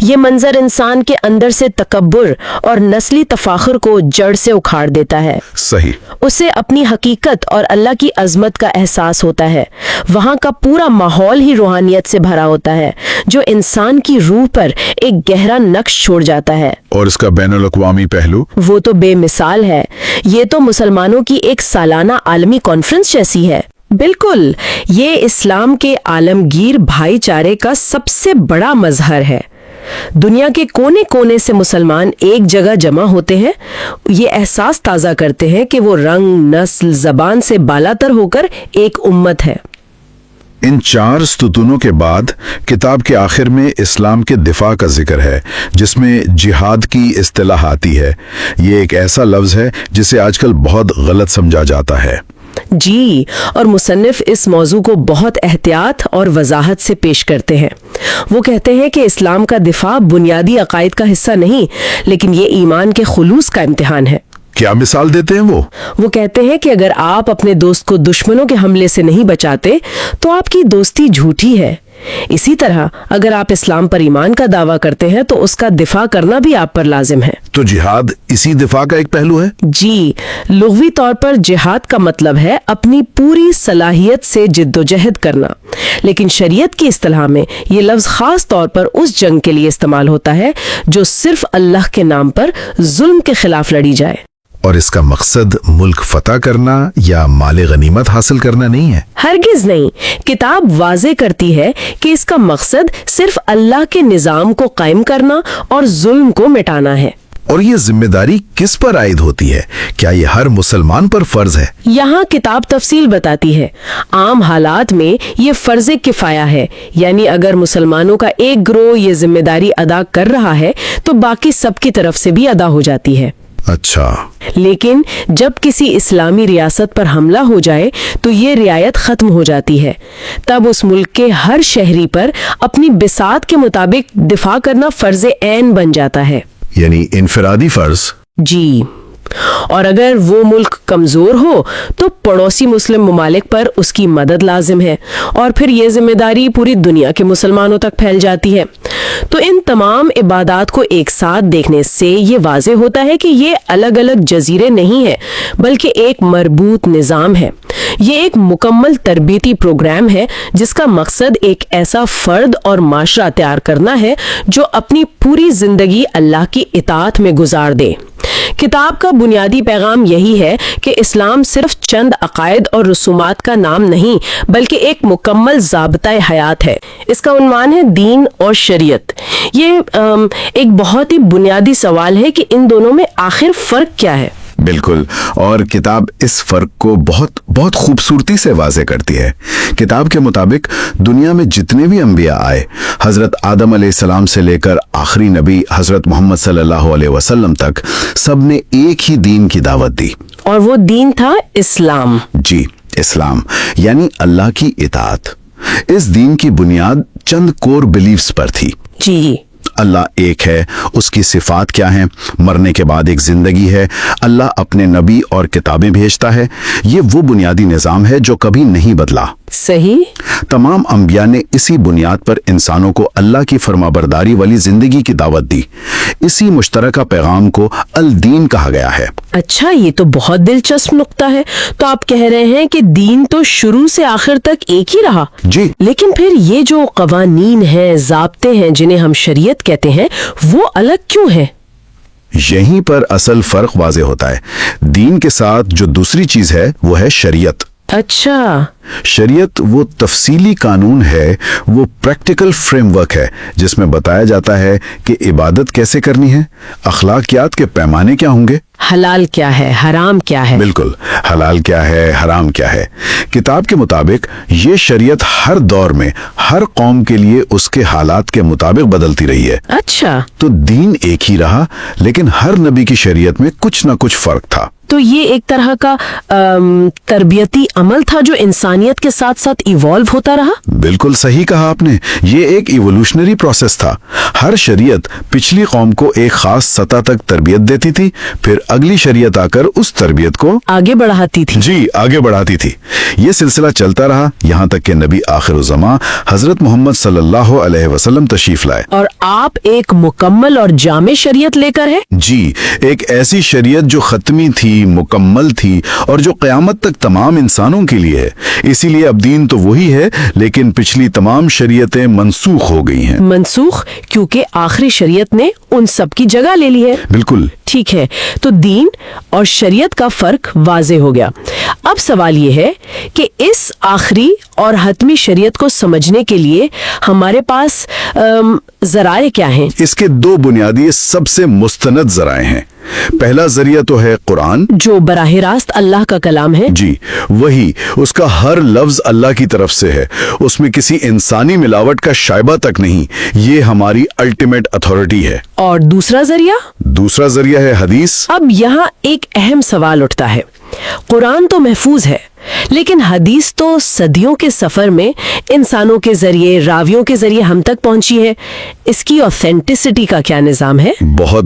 یہ منظر انسان کے اندر سے تکبر اور نسلی تفاخر کو جڑ سے اکھاڑ دیتا ہے۔ صحیح۔ اسے اپنی حقیقت اور اللہ کی عظمت کا احساس ہوتا ہے۔ وہاں کا پورا ماحول ہی روحانیت سے بھرا ہوتا ہے جو انسان کی روح پر ایک گہرا نقش چھوڑ جاتا ہے۔ اور اس کا بین الاقوامی پہلو؟ وہ تو بے مثال ہے۔ یہ تو مسلمانوں کی ایک سالانہ عالمی کانفرنس جیسی ہے۔ بالکل، یہ اسلام کے عالمگیر بھائی چارے کا سب سے بڑا مظہر ہے۔ دنیا کے کونے کونے سے مسلمان ایک جگہ جمع ہوتے ہیں، یہ احساس تازہ کرتے ہیں کہ وہ رنگ، نسل، زبان سے بالاتر ہو کر ایک امت ہے۔ ان 4 ستونوں کے بعد کتاب کے آخر میں اسلام کے دفاع کا ذکر ہے، جس میں جہاد کی اصطلاح آتی ہے۔ یہ ایک ایسا لفظ ہے جسے آج کل بہت غلط سمجھا جاتا ہے۔ جی، اور مصنف اس موضوع کو بہت احتیاط اور وضاحت سے پیش کرتے ہیں۔ وہ کہتے ہیں کہ اسلام کا دفاع بنیادی عقائد کا حصہ نہیں، لیکن یہ ایمان کے خلوص کا امتحان ہے۔ کیا مثال دیتے ہیں وہ کہتے ہیں کہ اگر آپ اپنے دوست کو دشمنوں کے حملے سے نہیں بچاتے تو آپ کی دوستی جھوٹی ہے۔ اسی طرح اگر آپ اسلام پر ایمان کا دعویٰ کرتے ہیں تو اس کا دفاع کرنا بھی آپ پر لازم ہے۔ تو جہاد اسی دفاع کا ایک پہلو ہے؟ جی، لغوی طور پر جہاد کا مطلب ہے اپنی پوری صلاحیت سے جد و جہد کرنا، لیکن شریعت کی اصطلاح میں یہ لفظ خاص طور پر اس جنگ کے لیے استعمال ہوتا ہے جو صرف اللہ کے نام پر ظلم کے خلاف لڑی جائے۔ اور اس کا مقصد ملک فتح کرنا یا مال غنیمت حاصل کرنا نہیں ہے؟ ہرگز نہیں۔ کتاب واضح کرتی ہے کہ اس کا مقصد صرف اللہ کے نظام کو قائم کرنا اور ظلم کو مٹانا ہے۔ اور یہ ذمہ داری کس پر عائد ہوتی ہے؟ کیا یہ ہر مسلمان پر فرض ہے؟ یہاں کتاب تفصیل بتاتی ہے۔ عام حالات میں یہ فرض کفایہ ہے، یعنی اگر مسلمانوں کا ایک گروہ یہ ذمہ داری ادا کر رہا ہے تو باقی سب کی طرف سے بھی ادا ہو جاتی ہے۔ اچھا۔ لیکن جب کسی اسلامی ریاست پر حملہ ہو جائے تو یہ رعایت ختم ہو جاتی ہے۔ تب اس ملک کے ہر شہری پر اپنی بساط کے مطابق دفاع کرنا فرض عین بن جاتا ہے۔ یعنی انفرادی فرض؟ جی، اور اگر وہ ملک کمزور ہو تو پڑوسی مسلم ممالک پر اس کی مدد لازم ہے، اور پھر یہ ذمہ داری پوری دنیا کے مسلمانوں تک پھیل جاتی ہے۔ تو ان تمام عبادات کو ایک ساتھ دیکھنے سے یہ واضح ہوتا ہے کہ یہ الگ الگ جزیرے نہیں ہیں، بلکہ ایک مربوط نظام ہے۔ یہ ایک مکمل تربیتی پروگرام ہے جس کا مقصد ایک ایسا فرد اور معاشرہ تیار کرنا ہے جو اپنی پوری زندگی اللہ کی اطاعت میں گزار دے۔ کتاب کا بنیادی پیغام یہی ہے کہ اسلام صرف چند عقائد اور رسومات کا نام نہیں بلکہ ایک مکمل ضابطۂ حیات ہے۔ اس کا عنوان ہے دین اور شریعت۔ یہ ایک بہت ہی بنیادی سوال ہے کہ ان دونوں میں آخر فرق کیا ہے؟ بالکل، اور کتاب اس فرق کو بہت بہت خوبصورتی سے واضح کرتی ہے۔ کتاب کے مطابق دنیا میں جتنے بھی انبیاء آئے، حضرت آدم علیہ السلام سے لے کر آخری نبی حضرت محمد صلی اللہ علیہ وسلم تک، سب نے ایک ہی دین کی دعوت دی، اور وہ دین تھا اسلام۔ جی، اسلام، یعنی اللہ کی اطاعت۔ اس دین کی بنیاد چند کور بلیفز پر تھی۔ جی، اللہ ایک ہے، اس کی صفات کیا ہیں، مرنے کے بعد ایک زندگی ہے، اللہ اپنے نبی اور کتابیں بھیجتا ہے۔ یہ وہ بنیادی نظام ہے جو کبھی نہیں بدلا۔ صحیح۔ تمام انبیاء نے اسی بنیاد پر انسانوں کو اللہ کی فرمانبرداری والی زندگی کی دعوت دی۔ اسی مشترکہ پیغام کو الدین کہا گیا ہے۔ اچھا، یہ تو بہت دلچسپ نقطہ ہے۔ تو آپ کہہ رہے ہیں کہ دین تو شروع سے آخر تک ایک ہی رہا؟ جی۔ لیکن پھر یہ جو قوانین ہیں، ضابطے ہیں جنہیں ہم شریعت کہتے ہیں، وہ الگ کیوں ہیں؟ یہیں پر اصل فرق واضح ہوتا ہے۔ دین کے ساتھ جو دوسری چیز ہے وہ ہے شریعت۔ اچھا۔ شریعت وہ تفصیلی قانون ہے، وہ پریکٹیکل فریم ورک ہے جس میں بتایا جاتا ہے کہ عبادت کیسے کرنی ہے، اخلاقیات کے پیمانے کیا ہوں گے، حلال کیا ہے، حرام کیا ہے۔ بالکل، حلال کیا ہے، حرام کیا ہے۔ کتاب کے مطابق یہ شریعت ہر دور میں ہر قوم کے لیے اس کے حالات کے مطابق بدلتی رہی ہے۔ اچھا، تو دین ایک ہی رہا، لیکن ہر نبی کی شریعت میں کچھ نہ کچھ فرق تھا۔ تو یہ ایک طرح کا تربیتی عمل تھا جو انسانی انسانیت کے ساتھ ساتھ ایوالو ہوتا رہا؟ بالکل صحیح کہا آپ نے، یہ ایک ایوولوشنری پروسیس تھا۔ ہر شریعت پچھلی قوم کو ایک خاص سطح تک تربیت دیتی تھی، پھر اگلی شریعت آ کر اس تربیت کو آگے بڑھاتی تھی۔ جی آگے بڑھاتی تھی۔ یہ سلسلہ چلتا رہا یہاں تک کہ نبی آخر الزماں حضرت محمد صلی اللہ علیہ وسلم تشریف لائے۔ اور آپ ایک مکمل اور جامع شریعت لے کر ہیں؟ جی، ایک ایسی شریعت جو ختمی تھی، مکمل تھی، اور جو قیامت تک تمام انسانوں کے لیے ہے۔ اسی لیے اب دین تو وہی ہے، لیکن پچھلی تمام شریعتیں منسوخ ہو گئی ہیں۔ منسوخ کیونکہ آخری شریعت نے ان سب کی جگہ لے لی ہے۔ بالکل۔ ٹھیک ہے، تو دین اور شریعت کا فرق واضح ہو گیا۔ اب سوال یہ ہے کہ اس آخری اور حتمی شریعت کو سمجھنے کے لیے ہمارے پاس ذرائع کیا ہیں؟ اس کے دو بنیادی سب سے مستند ذرائع ہیں۔ پہلا ذریعہ تو ہے قرآن، جو براہ راست اللہ کا کلام ہے۔ جی وہی، اس کا ہر لفظ اللہ کی طرف سے ہے، اس میں کسی انسانی ملاوٹ کا شائبہ تک نہیں۔ یہ ہماری الٹیمیٹ اتھارٹی ہے۔ اور دوسرا ذریعہ ہے حدیث۔ اب یہاں ایک اہم سوال اٹھتا ہے۔ قرآن تو محفوظ ہے، لیکن حدیث تو صدیوں کے سفر میں انسانوں کے ذریعے، راویوں کے ذریعے ہم تک پہنچی ہے۔ اس کی اوتھینٹسٹی کا کیا نظام ہے؟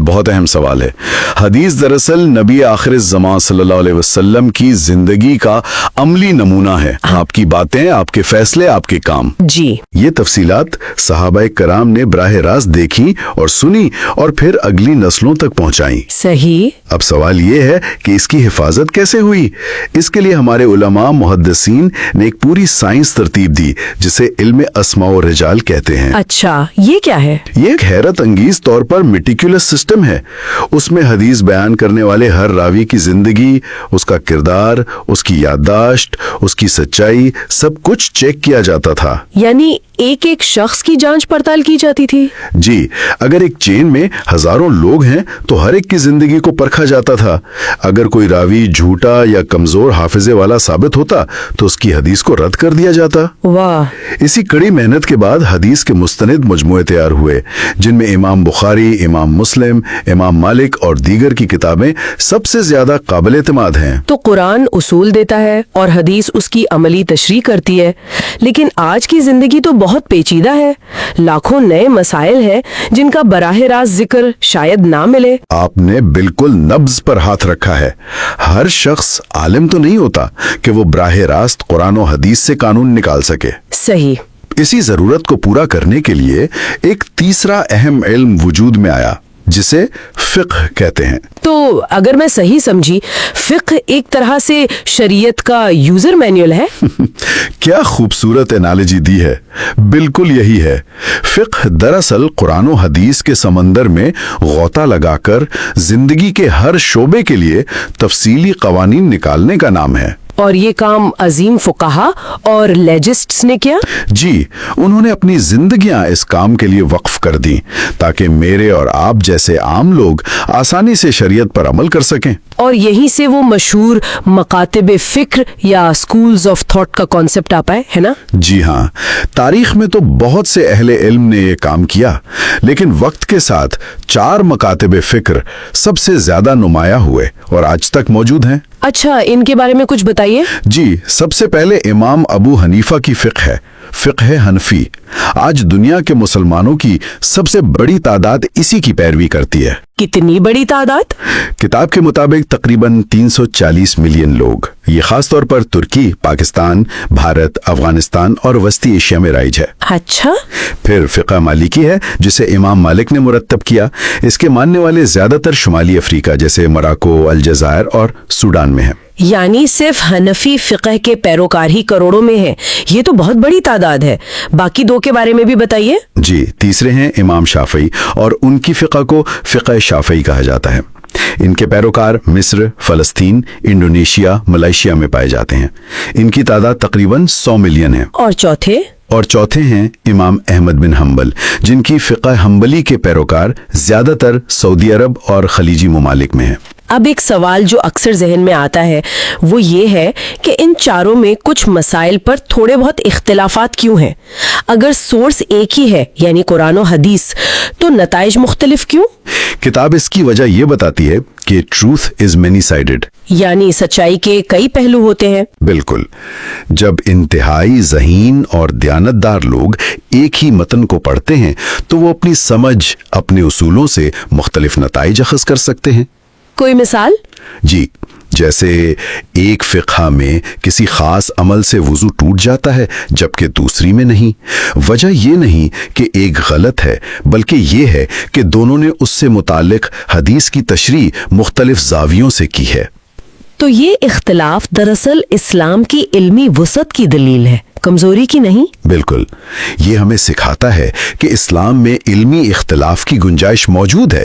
بہت اہم سوال ہے۔ حدیث دراصل نبی آخر الزمان صلی اللہ علیہ وسلم کی زندگی کا عملی نمونہ ہے۔ آپ کی باتیں، آپ کے فیصلے، آپ کے کام۔ جی، یہ تفصیلات صحابہ کرام نے براہ راست دیکھی اور سنی اور پھر اگلی نسلوں تک پہنچائیں۔ صحیح۔ اب سوال یہ ہے کہ اس کی حفاظت کیسے ہوئی؟ اس کے لیے ہمارے علماء محدثین نے ایک پوری سائنس ترتیب دی، جسے علم اسماء و رجال کہتے ہیں۔ اچھا، یہ کیا ہے؟ یہ ایک حیرت انگیز طور پر میٹیکولس سسٹم ہے۔ اس میں حدیث بیان کرنے والے ہر راوی کی زندگی، اس کا کردار، اس کی یادداشت، اس کی سچائی، سب کچھ چیک کیا جاتا تھا۔ یعنی ایک ایک شخص کی جانچ پڑتال کی جاتی تھی؟ جی، اگر ایک چین میں ہزاروں لوگ ہیں تو ہر ایک کی زندگی کو پرکھا جاتا تھا۔ اگر کوئی راوی جھوٹا یا کمزور حافظے والا ثابت ہوتا تو اس کی حدیث کو رد کر دیا جاتا۔ واہ! اسی کڑی محنت کے بعد حدیث کے مستند مجموعے تیار ہوئے، جن میں امام بخاری، امام مسلم، امام مالک اور دیگر کی کتابیں سب سے زیادہ قابل اعتماد ہیں۔ تو قرآن اصول دیتا ہے اور حدیث اس کی عملی تشریح کرتی ہے، لیکن آج کی زندگی تو بہت پیچیدہ ہے۔ لاکھوں نئے مسائل ہیں جن کا براہ راست ذکر شاید نہ ملے۔ آپ نے بالکل نبض پر ہاتھ رکھا ہے۔ ہر شخص عالم تو نہیں ہوتا کہ وہ براہ راست قرآن و حدیث سے قانون نکال سکے۔ صحیح۔ اسی ضرورت کو پورا کرنے کے لیے ایک تیسرا اہم علم وجود میں آیا، جسے فقہ کہتے ہیں۔ تو اگر میں صحیح سمجھی، فقہ ایک طرح سے شریعت کا یوزر مینول ہے؟ کیا خوبصورت انالوجی دی ہے، بالکل یہی ہے۔ فقہ دراصل قرآن و حدیث کے سمندر میں غوطہ لگا کر زندگی کے ہر شعبے کے لیے تفصیلی قوانین نکالنے کا نام ہے۔ اور یہ کام عظیم فقہا اور لیجسٹس نے کیا؟ جی، انہوں نے اپنی زندگیاں اس کام کے لیے وقف کر دیں تاکہ میرے اور آپ جیسے عام لوگ آسانی سے شریعت پر عمل کر سکیں۔ اور یہیں سے وہ مشہور مکاتب فکر یا سکولز آف تھاٹ کا کانسیپٹ آ پائے، ہے نا؟ جی ہاں، تاریخ میں تو بہت سے اہل علم نے یہ کام کیا، لیکن وقت کے ساتھ 4 مکاتب فکر سب سے زیادہ نمایاں ہوئے اور آج تک موجود ہیں۔ اچھا، ان کے بارے میں کچھ بتائیے۔ جی، سب سے پہلے امام ابو حنیفہ کی فقہ ہے، فقہ حنفی۔ آج دنیا کے مسلمانوں کی سب سے بڑی تعداد اسی کی پیروی کرتی ہے۔ کتنی بڑی تعداد؟ کتاب کے مطابق تقریباً 340 ملین لوگ۔ یہ خاص طور پر ترکی، پاکستان، بھارت، افغانستان اور وسطی ایشیا میں رائج ہے۔ اچھا۔ پھر فقہ مالکی ہے، جسے امام مالک نے مرتب کیا۔ اس کے ماننے والے زیادہ تر شمالی افریقہ جیسے موراکو، الجزائر اور سوڈان میں ہیں۔ یعنی صرف حنفی فقہ کے پیروکار ہی کروڑوں میں ہیں۔ یہ تو بہت بڑی تعداد ہے۔ باقی 2 کے بارے میں بھی بتائیے۔ جی، تیسرے ہیں امام شافعی اور ان کی فقہ کو فقہ شافعی کہا جاتا ہے۔ ان کے پیروکار مصر، فلسطین، انڈونیشیا، ملائیشیا میں پائے جاتے ہیں۔ ان کی تعداد تقریباً 100 ملین ہے۔ اور چوتھے ہیں امام احمد بن حنبل، جن کی فقہ حنبلی کے پیروکار زیادہ تر سعودی عرب اور خلیجی ممالک میں ہیں۔ اب ایک سوال جو اکثر ذہن میں آتا ہے وہ یہ ہے کہ ان چاروں میں کچھ مسائل پر تھوڑے بہت اختلافات کیوں ہیں؟ اگر سورس ایک ہی ہے یعنی قرآن و حدیث تو نتائج مختلف کیوں؟ کتاب اس کی وجہ یہ بتاتی ہے کہ ٹروتھ از مینی سائیڈڈ، یعنی سچائی کے کئی پہلو ہوتے ہیں۔ بالکل۔ جب انتہائی ذہین اور دیانتدار لوگ ایک ہی متن کو پڑھتے ہیں تو وہ اپنی سمجھ، اپنے اصولوں سے مختلف نتائج اخذ کر سکتے ہیں۔ کوئی مثال؟ جی، جیسے ایک فقہ میں کسی خاص عمل سے وضو ٹوٹ جاتا ہے جبکہ دوسری میں نہیں۔ وجہ یہ نہیں کہ ایک غلط ہے بلکہ یہ ہے کہ دونوں نے اس سے متعلق حدیث کی تشریح مختلف زاویوں سے کی ہے۔ تو یہ اختلاف دراصل اسلام کی علمی وسعت کی دلیل ہے، کمزوری کی نہیں؟ بالکل، یہ ہمیں سکھاتا ہے کہ اسلام میں علمی اختلاف کی گنجائش موجود ہے۔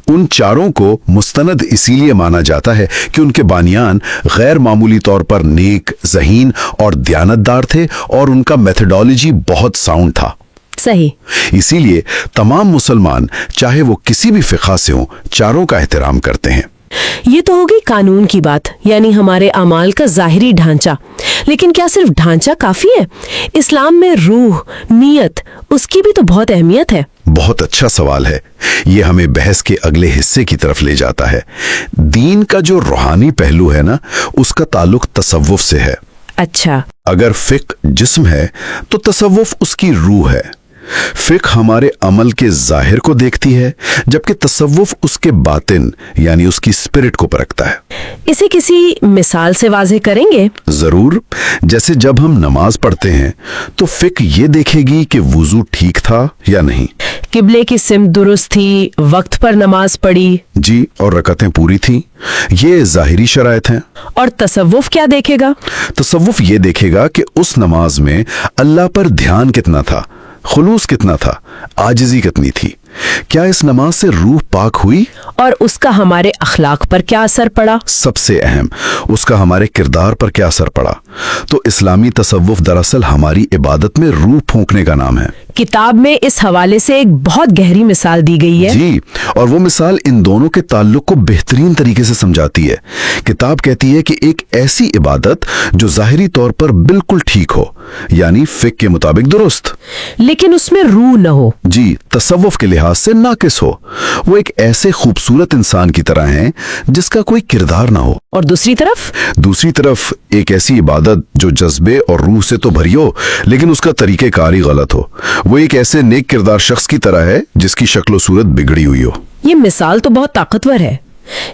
ان چاروں کو مستند اسی لیے مانا جاتا ہے کہ ان کے بانیان غیر معمولی طور پر نیک، ذہین اور دیانتدار تھے اور ان کا میتھڈالوجی بہت ساؤنڈ تھا۔ صحیح۔ اسی لیے تمام مسلمان چاہے وہ کسی بھی فقہ سے ہوں چاروں کا احترام کرتے ہیں۔ یہ تو ہوگی قانون کی بات، یعنی ہمارے اعمال کا ظاہری ڈھانچہ، لیکن کیا صرف ڈھانچہ کافی ہے؟ اسلام میں روح، نیت، اس کی بھی تو بہت اہمیت ہے۔ بہت اچھا سوال ہے۔ یہ ہمیں بحث کے اگلے حصے کی طرف لے جاتا ہے۔ دین کا جو روحانی پہلو ہے نا، اس کا تعلق تصوف سے ہے۔ اچھا۔ اگر فقہ جسم ہے تو تصوف اس کی روح ہے۔ فقہ ہمارے عمل کے ظاہر کو دیکھتی ہے جبکہ تصوف اس کے باطن یعنی اس کی اسپرٹ کو پرکھتا ہے۔ اسے کسی مثال سے واضح کریں گے؟ ضرور۔ جیسے جب ہم نماز پڑھتے ہیں تو فقہ یہ دیکھے گی کہ وضو ٹھیک تھا یا نہیں، قبلے کی سمت درست تھی، وقت پر نماز پڑھی، جی، اور رکعتیں پوری تھیں۔ یہ ظاہری شرائط ہیں۔ اور تصوف کیا دیکھے گا؟ تصوف یہ دیکھے گا کہ اس نماز میں اللہ پر دھیان کتنا تھا، خلوص کتنا تھا، عاجزی کتنی تھی، کیا اس نماز سے روح پاک ہوئی، اور اس کا ہمارے اخلاق پر کیا اثر پڑا؟ سب سے اہم، اس کا ہمارے کردار پر کیا اثر پڑا۔ تو اسلامی تصوف دراصل ہماری عبادت میں روح پھونکنے کا نام ہے۔ کتاب میں اس حوالے سے ایک بہت گہری مثال دی گئی ہے۔ جی، اور وہ مثال ان دونوں کے تعلق کو بہترین طریقے سے سمجھاتی ہے۔ کتاب کہتی ہے کہ ایک ایسی عبادت جو ظاہری طور پر بالکل ٹھیک ہو، یعنی فقہ کے مطابق درست، لیکن اس میں روح نہ ہو، جی، تصوف کے لحاظ سے ناقص ہو، وہ ایک ایسے خوبصورت انسان کی طرح ہیں جس کا کوئی کردار نہ ہو۔ اور دوسری طرف ایک ایسی عبادت جو جذبے اور روح سے تو بھری ہو لیکن اس کا طریقہ کار ہی غلط ہو، وہ ایک ایسے نیک کردار شخص کی طرح ہے جس کی شکل و صورت بگڑی ہوئی ہو۔ یہ مثال تو بہت طاقتور ہے۔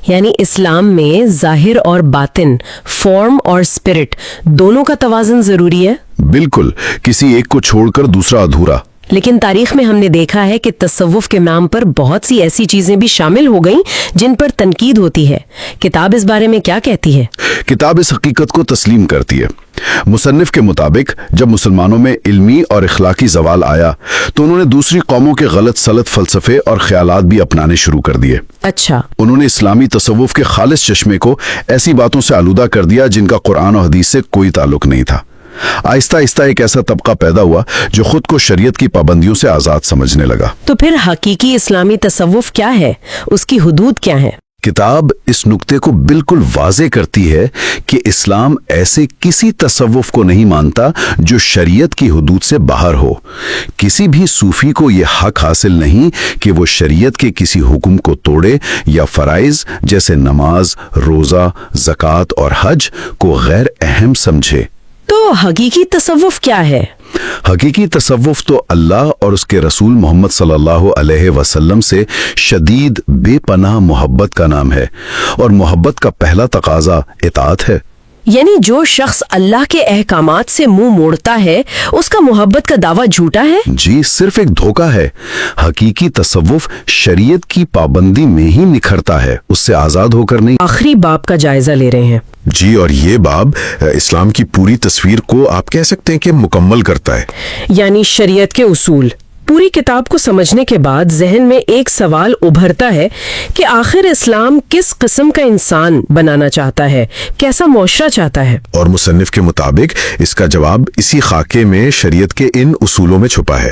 یعنی اسلام میں ظاہر اور باطن، فارم اور اسپرٹ، دونوں کا توازن ضروری ہے۔ بالکل، کسی ایک کو چھوڑ کر دوسرا ادھورا۔ لیکن تاریخ میں ہم نے دیکھا ہے کہ تصوف کے نام پر بہت سی ایسی چیزیں بھی شامل ہو گئیں جن پر تنقید ہوتی ہے۔ کتاب اس بارے میں کیا کہتی ہے؟ کتاب اس حقیقت کو تسلیم کرتی ہے۔ مصنف کے مطابق جب مسلمانوں میں علمی اور اخلاقی زوال آیا تو انہوں نے دوسری قوموں کے غلط سلط فلسفے اور خیالات بھی اپنانے شروع کر دیے۔ اچھا۔ انہوں نے اسلامی تصوف کے خالص چشمے کو ایسی باتوں سے آلودہ کر دیا جن کا قرآن و حدیث سے کوئی تعلق نہیں تھا۔ آہستہ آہستہ ایک ایسا طبقہ پیدا ہوا جو خود کو شریعت کی پابندیوں سے آزاد سمجھنے لگا۔ تو پھر حقیقی اسلامی تصوف کیا ہے؟ اس کی حدود کیا ہیں؟ کتاب اس نقطے کو بالکل واضح کرتی ہے کہ اسلام ایسے کسی تصوف کو نہیں مانتا جو شریعت کی حدود سے باہر ہو۔ کسی بھی صوفی کو یہ حق حاصل نہیں کہ وہ شریعت کے کسی حکم کو توڑے یا فرائض جیسے نماز، روزہ، زکوٰۃ اور حج کو غیر اہم سمجھے۔ تو حقیقی تصوف کیا ہے؟ حقیقی تصوف تو اللہ اور اس کے رسول محمد صلی اللہ علیہ وسلم سے شدید بے پناہ محبت کا نام ہے، اور محبت کا پہلا تقاضا اطاعت ہے۔ یعنی جو شخص اللہ کے احکامات سے منہ موڑتا ہے اس کا محبت کا دعویٰ جھوٹا ہے؟ جی، صرف ایک دھوکہ ہے۔ حقیقی تصوف شریعت کی پابندی میں ہی نکھرتا ہے، اس سے آزاد ہو کر نہیں۔ آخری باب کا جائزہ لے رہے ہیں۔ جی، اور یہ باب اسلام کی پوری تصویر کو آپ کہہ سکتے ہیں کہ مکمل کرتا ہے۔ یعنی شریعت کے اصول۔ پوری کتاب کو سمجھنے کے بعد ذہن میں ایک سوال ابھرتا ہے کہ آخر اسلام کس قسم کا انسان بنانا چاہتا ہے، کیسا معاشرہ چاہتا ہے؟ اور مصنف کے مطابق اس کا جواب اسی خاکے میں شریعت کے ان اصولوں میں چھپا ہے۔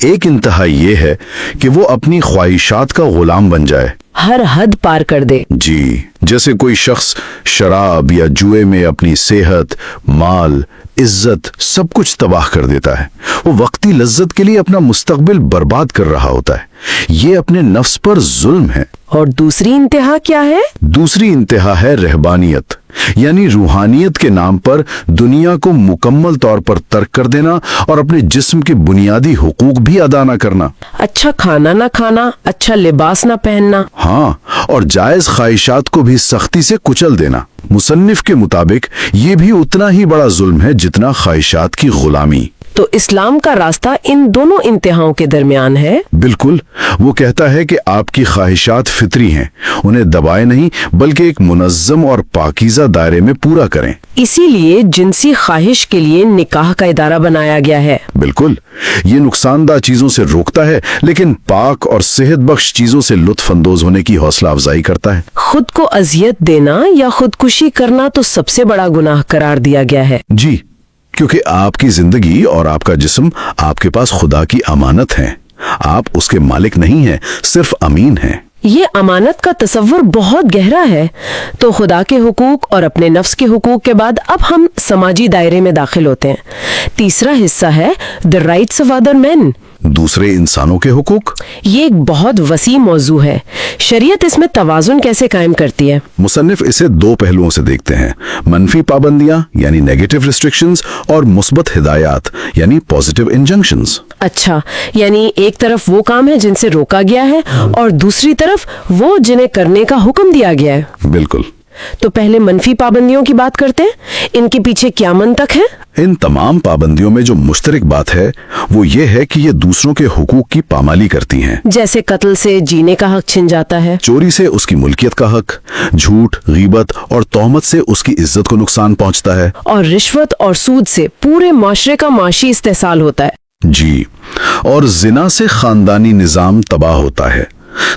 ایک انتہا یہ ہے کہ وہ اپنی خواہشات کا غلام بن جائے، ہر حد پار کر دے۔ جی، جیسے کوئی شخص شراب یا جوئے میں اپنی صحت، مال، عزت سب کچھ تباہ کر دیتا ہے۔ وہ وقتی لذت کے لیے اپنا مستقبل برباد کر رہا ہوتا ہے۔ یہ اپنے نفس پر ظلم ہے۔ اور دوسری انتہا کیا ہے؟ دوسری انتہا ہے رہبانیت، یعنی روحانیت کے نام پر دنیا کو مکمل طور پر ترک کر دینا اور اپنے جسم کے بنیادی حقوق بھی ادا نہ کرنا۔ اچھا کھانا نہ کھانا، اچھا لباس نہ پہننا۔ ہاں، اور جائز خواہشات کو بھی سختی سے کچل دینا۔ مصنف کے مطابق یہ بھی اتنا ہی بڑا ظلم ہے جتنا خواہشات کی غلامی۔ تو اسلام کا راستہ ان دونوں انتہاؤں کے درمیان ہے۔ بالکل، وہ کہتا ہے کہ آپ کی خواہشات فطری ہیں، انہیں دبائے نہیں بلکہ ایک منظم اور پاکیزہ دائرے میں پورا کریں۔ اسی لیے جنسی خواہش کے لیے نکاح کا ادارہ بنایا گیا ہے۔ بالکل، یہ نقصان دہ چیزوں سے روکتا ہے لیکن پاک اور صحت بخش چیزوں سے لطف اندوز ہونے کی حوصلہ افزائی کرتا ہے۔ خود کو اذیت دینا یا خودکشی کرنا تو سب سے بڑا گناہ قرار دیا گیا ہے۔ جی، کیونکہ آپ کی زندگی اور آپ کا جسم آپ کے پاس خدا کی امانت ہیں۔ آپ اس کے مالک نہیں ہیں، صرف امین ہیں۔ یہ امانت کا تصور بہت گہرا ہے۔ تو خدا کے حقوق اور اپنے نفس کے حقوق کے بعد اب ہم سماجی دائرے میں داخل ہوتے ہیں۔ تیسرا حصہ ہے the rights of other men، دوسرے انسانوں کے حقوق۔ یہ ایک بہت وسیع موضوع ہے۔ شریعت اس میں توازن کیسے قائم کرتی ہے؟ مصنف اسے دو پہلوؤں سے دیکھتے ہیں، منفی پابندیاں یعنی نیگیٹو ریسٹرکشنز اور مثبت ہدایات یعنی پازیٹیو انجنکشنز۔ اچھا، یعنی ایک طرف وہ کام ہے جن سے روکا گیا ہے اور دوسری طرف وہ جنہیں کرنے کا حکم دیا گیا ہے۔ بالکل۔ تو پہلے منفی پابندیوں کی بات کرتے ہیں۔ ان کے پیچھے کیا منطق ہے؟ ان تمام پابندیوں میں جو مشترک بات ہے وہ یہ ہے کہ یہ دوسروں کے حقوق کی پامالی کرتی ہیں۔ جیسے قتل سے جینے کا حق چھن جاتا ہے، چوری سے اس کی ملکیت کا حق، جھوٹ، غیبت اور تہمت سے اس کی عزت کو نقصان پہنچتا ہے، اور رشوت اور سود سے پورے معاشرے کا معاشی استحصال ہوتا ہے۔ جی، اور زنا سے خاندانی نظام تباہ ہوتا ہے۔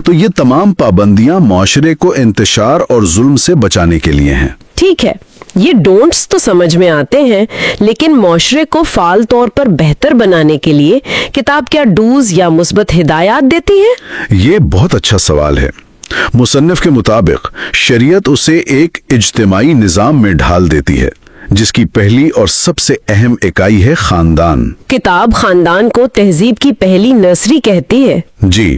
تو یہ تمام پابندیاں معاشرے کو انتشار اور ظلم سے بچانے کے لیے ہیں۔ ٹھیک ہے، یہ ڈونٹس تو سمجھ میں آتے ہیں، لیکن معاشرے کو فعال طور پر بہتر بنانے کے لیے کتاب کیا ڈوز یا مثبت ہدایات دیتی ہے؟ یہ بہت اچھا سوال ہے۔ مصنف کے مطابق شریعت اسے ایک اجتماعی نظام میں ڈھال دیتی ہے جس کی پہلی اور سب سے اہم اکائی ہے خاندان۔ کتاب خاندان کو تہذیب کی پہلی نرسری کہتی ہے۔ جی،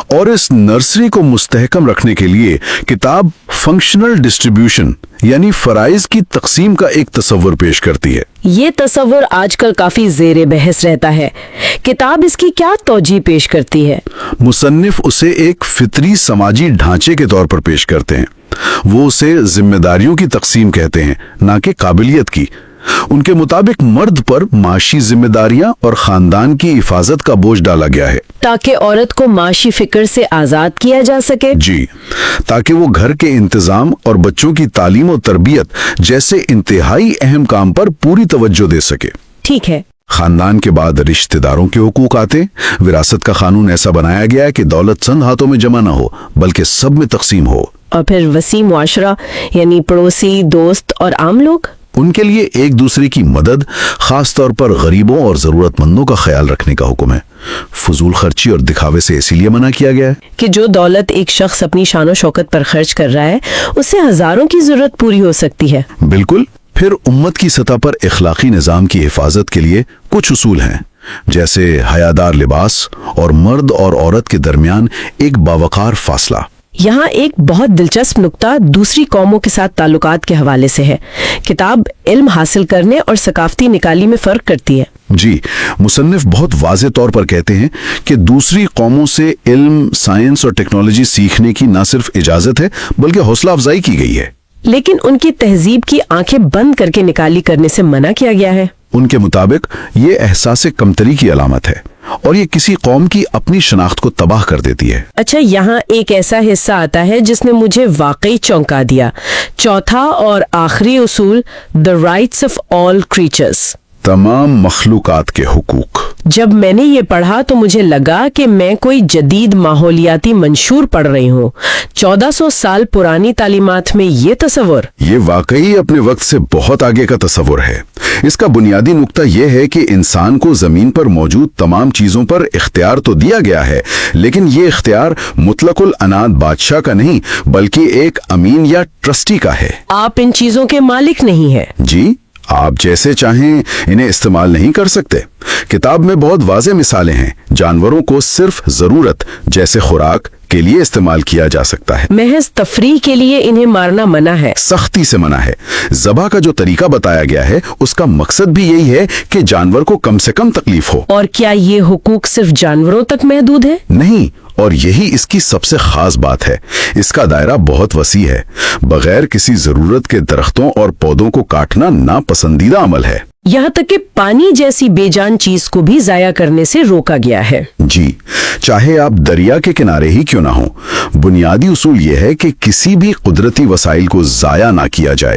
اور اس نرسری کو مستحکم رکھنے کے لیے کتاب فنکشنل ڈسٹریبیوشن یعنی فرائض کی تقسیم کا ایک تصور پیش کرتی ہے۔ یہ تصور آج کل کافی زیر بحث رہتا ہے۔ کتاب اس کی کیا توجیہ پیش کرتی ہے؟ مصنف اسے ایک فطری سماجی ڈھانچے کے طور پر پیش کرتے ہیں۔ وہ اسے ذمہ داریوں کی تقسیم کہتے ہیں، نہ کہ قابلیت کی۔ ان کے مطابق مرد پر معاشی ذمہ داریاں اور خاندان کی حفاظت کا بوجھ ڈالا گیا ہے تاکہ عورت کو معاشی فکر سے آزاد کیا جا سکے۔ جی، تاکہ وہ گھر کے انتظام اور بچوں کی تعلیم و تربیت جیسے انتہائی اہم کام پر پوری توجہ دے سکے۔ ٹھیک ہے۔ خاندان کے بعد رشتہ داروں کے حقوق آتے۔ وراثت کا قانون ایسا بنایا گیا ہے کہ دولت چند ہاتھوں میں جمع نہ ہو بلکہ سب میں تقسیم ہو۔ اور پھر وسیع معاشرہ یعنی پڑوسی، دوست اور عام لوگ، ان کے لیے ایک دوسرے کی مدد، خاص طور پر غریبوں اور ضرورت مندوں کا خیال رکھنے کا حکم ہے۔ فضول خرچی اور دکھاوے سے اسی لیے منع کیا گیا ہے کہ جو دولت ایک شخص اپنی شان و شوکت پر خرچ کر رہا ہے اس سے ہزاروں کی ضرورت پوری ہو سکتی ہے۔ بالکل۔ پھر امت کی سطح پر اخلاقی نظام کی حفاظت کے لیے کچھ اصول ہیں، جیسے حیادار لباس اور مرد اور عورت کے درمیان ایک باوقار فاصلہ۔ یہاں ایک بہت دلچسپ نقطہ دوسری قوموں کے ساتھ تعلقات کے حوالے سے ہے۔ کتاب علم حاصل کرنے اور ثقافتی نکالی میں فرق کرتی ہے۔ جی، مصنف بہت واضح طور پر کہتے ہیں کہ دوسری قوموں سے علم، سائنس اور ٹیکنالوجی سیکھنے کی نہ صرف اجازت ہے بلکہ حوصلہ افزائی کی گئی ہے، لیکن ان کی تہذیب کی آنکھیں بند کر کے نکالی کرنے سے منع کیا گیا ہے۔ ان کے مطابق یہ احساس کمتری کی علامت ہے اور یہ کسی قوم کی اپنی شناخت کو تباہ کر دیتی ہے۔ اچھا، یہاں ایک ایسا حصہ آتا ہے جس نے مجھے واقعی چونکا دیا۔ چوتھا اور آخری اصول، the rights of all creatures، تمام مخلوقات کے حقوق۔ جب میں نے یہ پڑھا تو مجھے لگا کہ میں کوئی جدید ماحولیاتی منشور پڑھ رہی ہوں. 1400 سال پرانی تعلیمات میں یہ تصور. یہ واقعی اپنے وقت سے بہت آگے کا تصور ہے. اس کا بنیادی نقطہ یہ ہے کہ انسان کو زمین پر موجود تمام چیزوں پر اختیار تو دیا گیا ہے، لیکن یہ اختیار مطلق العنان بادشاہ کا نہیں بلکہ ایک امین یا ٹرسٹی کا ہے. آپ ان چیزوں کے مالک نہیں ہیں. جی، آپ جیسے چاہیں انہیں استعمال نہیں کر سکتے. کتاب میں بہت واضح مثالیں ہیں. جانوروں کو صرف ضرورت جیسے خوراک کے لیے استعمال کیا جا سکتا ہے. محض تفریح کے لیے انہیں مارنا منع ہے. سختی سے منع ہے. ذبح کا جو طریقہ بتایا گیا ہے اس کا مقصد بھی یہی ہے کہ جانور کو کم سے کم تکلیف ہو. اور کیا یہ حقوق صرف جانوروں تک محدود ہے؟ نہیں، اور یہی اس کی سب سے خاص بات ہے. اس کا دائرہ بہت وسیع ہے. بغیر کسی ضرورت کے درختوں اور پودوں کو کاٹنا ناپسندیدہ عمل ہے. یہاں تک کہ پانی جیسی بے جان چیز کو بھی ضائع کرنے سے روکا گیا ہے. جی، چاہے آپ دریا کے کنارے ہی کیوں نہ ہوں. بنیادی اصول یہ ہے کہ کسی بھی قدرتی وسائل کو ضائع نہ کیا جائے،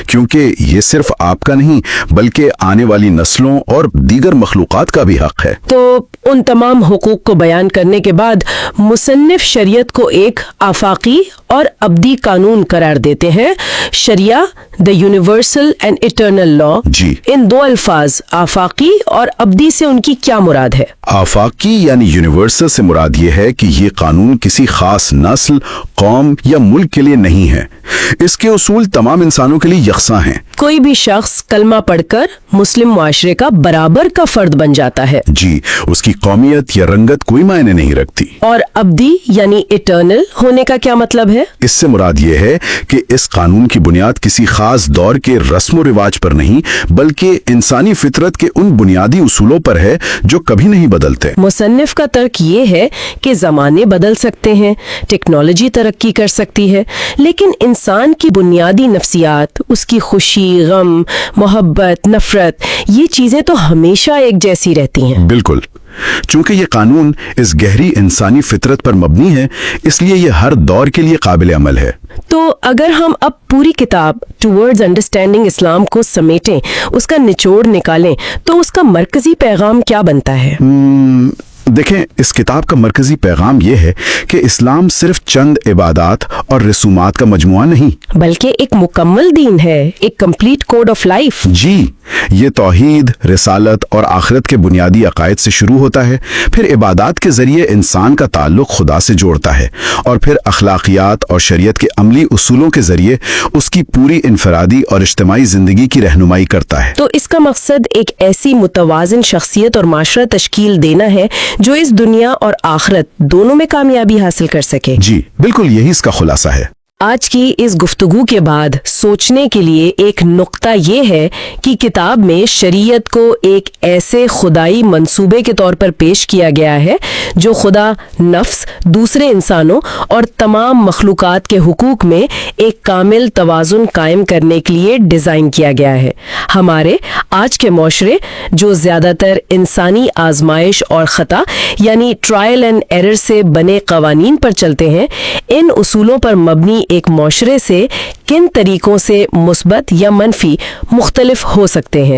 کیونکہ یہ صرف آپ کا نہیں بلکہ آنے والی نسلوں اور دیگر مخلوقات کا بھی حق ہے. تو ان تمام حقوق کو بیان کرنے کے بعد مصنف شریعت کو ایک آفاقی اور ابدی قانون قرار دیتے ہیں. شریعہ، the universal and eternal law. جی، ان دو الفاظ آفاقی اور ابدی سے ان کی کیا مراد ہے؟ آفاقی یعنی یونیورسل سے مراد یہ ہے کہ یہ قانون کسی خاص نسل، قوم یا ملک کے لیے نہیں ہے. اس کے اصول تمام انسانوں کے لیے یکساں ہیں. کوئی بھی شخص کلمہ پڑھ کر مسلم معاشرے کا برابر کا فرد بن جاتا ہے. جی، اس کی قومیت یا رنگت کوئی معنی نہیں رکھتی. اور ابدی یعنی اٹرنل ہونے کا کیا مطلب ہے؟ اس سے مراد یہ ہے کہ اس قانون کی بنیاد کسی خاص دور کے رسم و رواج پر نہیں بلکہ انسانی فطرت کے ان بنیادی اصولوں پر ہے جو کبھی نہیں بدلتے. مصنف کا ترک یہ ہے کہ زمانے بدل سکتے ہیں، ٹیکنالوجی ترقی کر سکتی ہے، لیکن انسان کی بنیادی نفسیات، اس کی خوشی، غم، محبت، نفرت، یہ چیزیں تو ہمیشہ ایک جیسی رہتی ہیں. بالکل. چونکہ یہ قانون اس گہری انسانی فطرت پر مبنی ہے اس لیے یہ ہر دور کے لیے قابل عمل ہے. تو اگر ہم اب پوری کتاب ٹورڈز انڈرسٹینڈنگ اسلام کو سمیٹیں، اس کا نچوڑ نکالیں، تو اس کا مرکزی پیغام کیا بنتا ہے؟ دیکھیں، اس کتاب کا مرکزی پیغام یہ ہے کہ اسلام صرف چند عبادات اور رسومات کا مجموعہ نہیں بلکہ ایک مکمل دین ہے، ایک کمپلیٹ کوڈ آف لائف. جی، یہ توحید، رسالت اور آخرت کے بنیادی عقائد سے شروع ہوتا ہے، پھر عبادات کے ذریعے انسان کا تعلق خدا سے جوڑتا ہے، اور پھر اخلاقیات اور شریعت کے عملی اصولوں کے ذریعے اس کی پوری انفرادی اور اجتماعی زندگی کی رہنمائی کرتا ہے. تو اس کا مقصد ایک ایسی متوازن شخصیت اور معاشرہ تشکیل دینا ہے جو اس دنیا اور آخرت دونوں میں کامیابی حاصل کر سکے. جی بالکل، یہی اس کا خلاصہ ہے. آج کی اس گفتگو کے بعد سوچنے کے لیے ایک نقطہ یہ ہے کہ کتاب میں شریعت کو ایک ایسے خدائی منصوبے کے طور پر پیش کیا گیا ہے جو خدا، نفس، دوسرے انسانوں اور تمام مخلوقات کے حقوق میں ایک کامل توازن قائم کرنے کے لیے ڈیزائن کیا گیا ہے. ہمارے آج کے معاشرے جو زیادہ تر انسانی آزمائش اور خطا یعنی ٹرائل اینڈ ایرر سے بنے قوانین پر چلتے ہیں، ان اصولوں پر مبنی ایک معاشرے سے کن طریقوں سے مثبت یا منفی مختلف ہو سکتے ہیں؟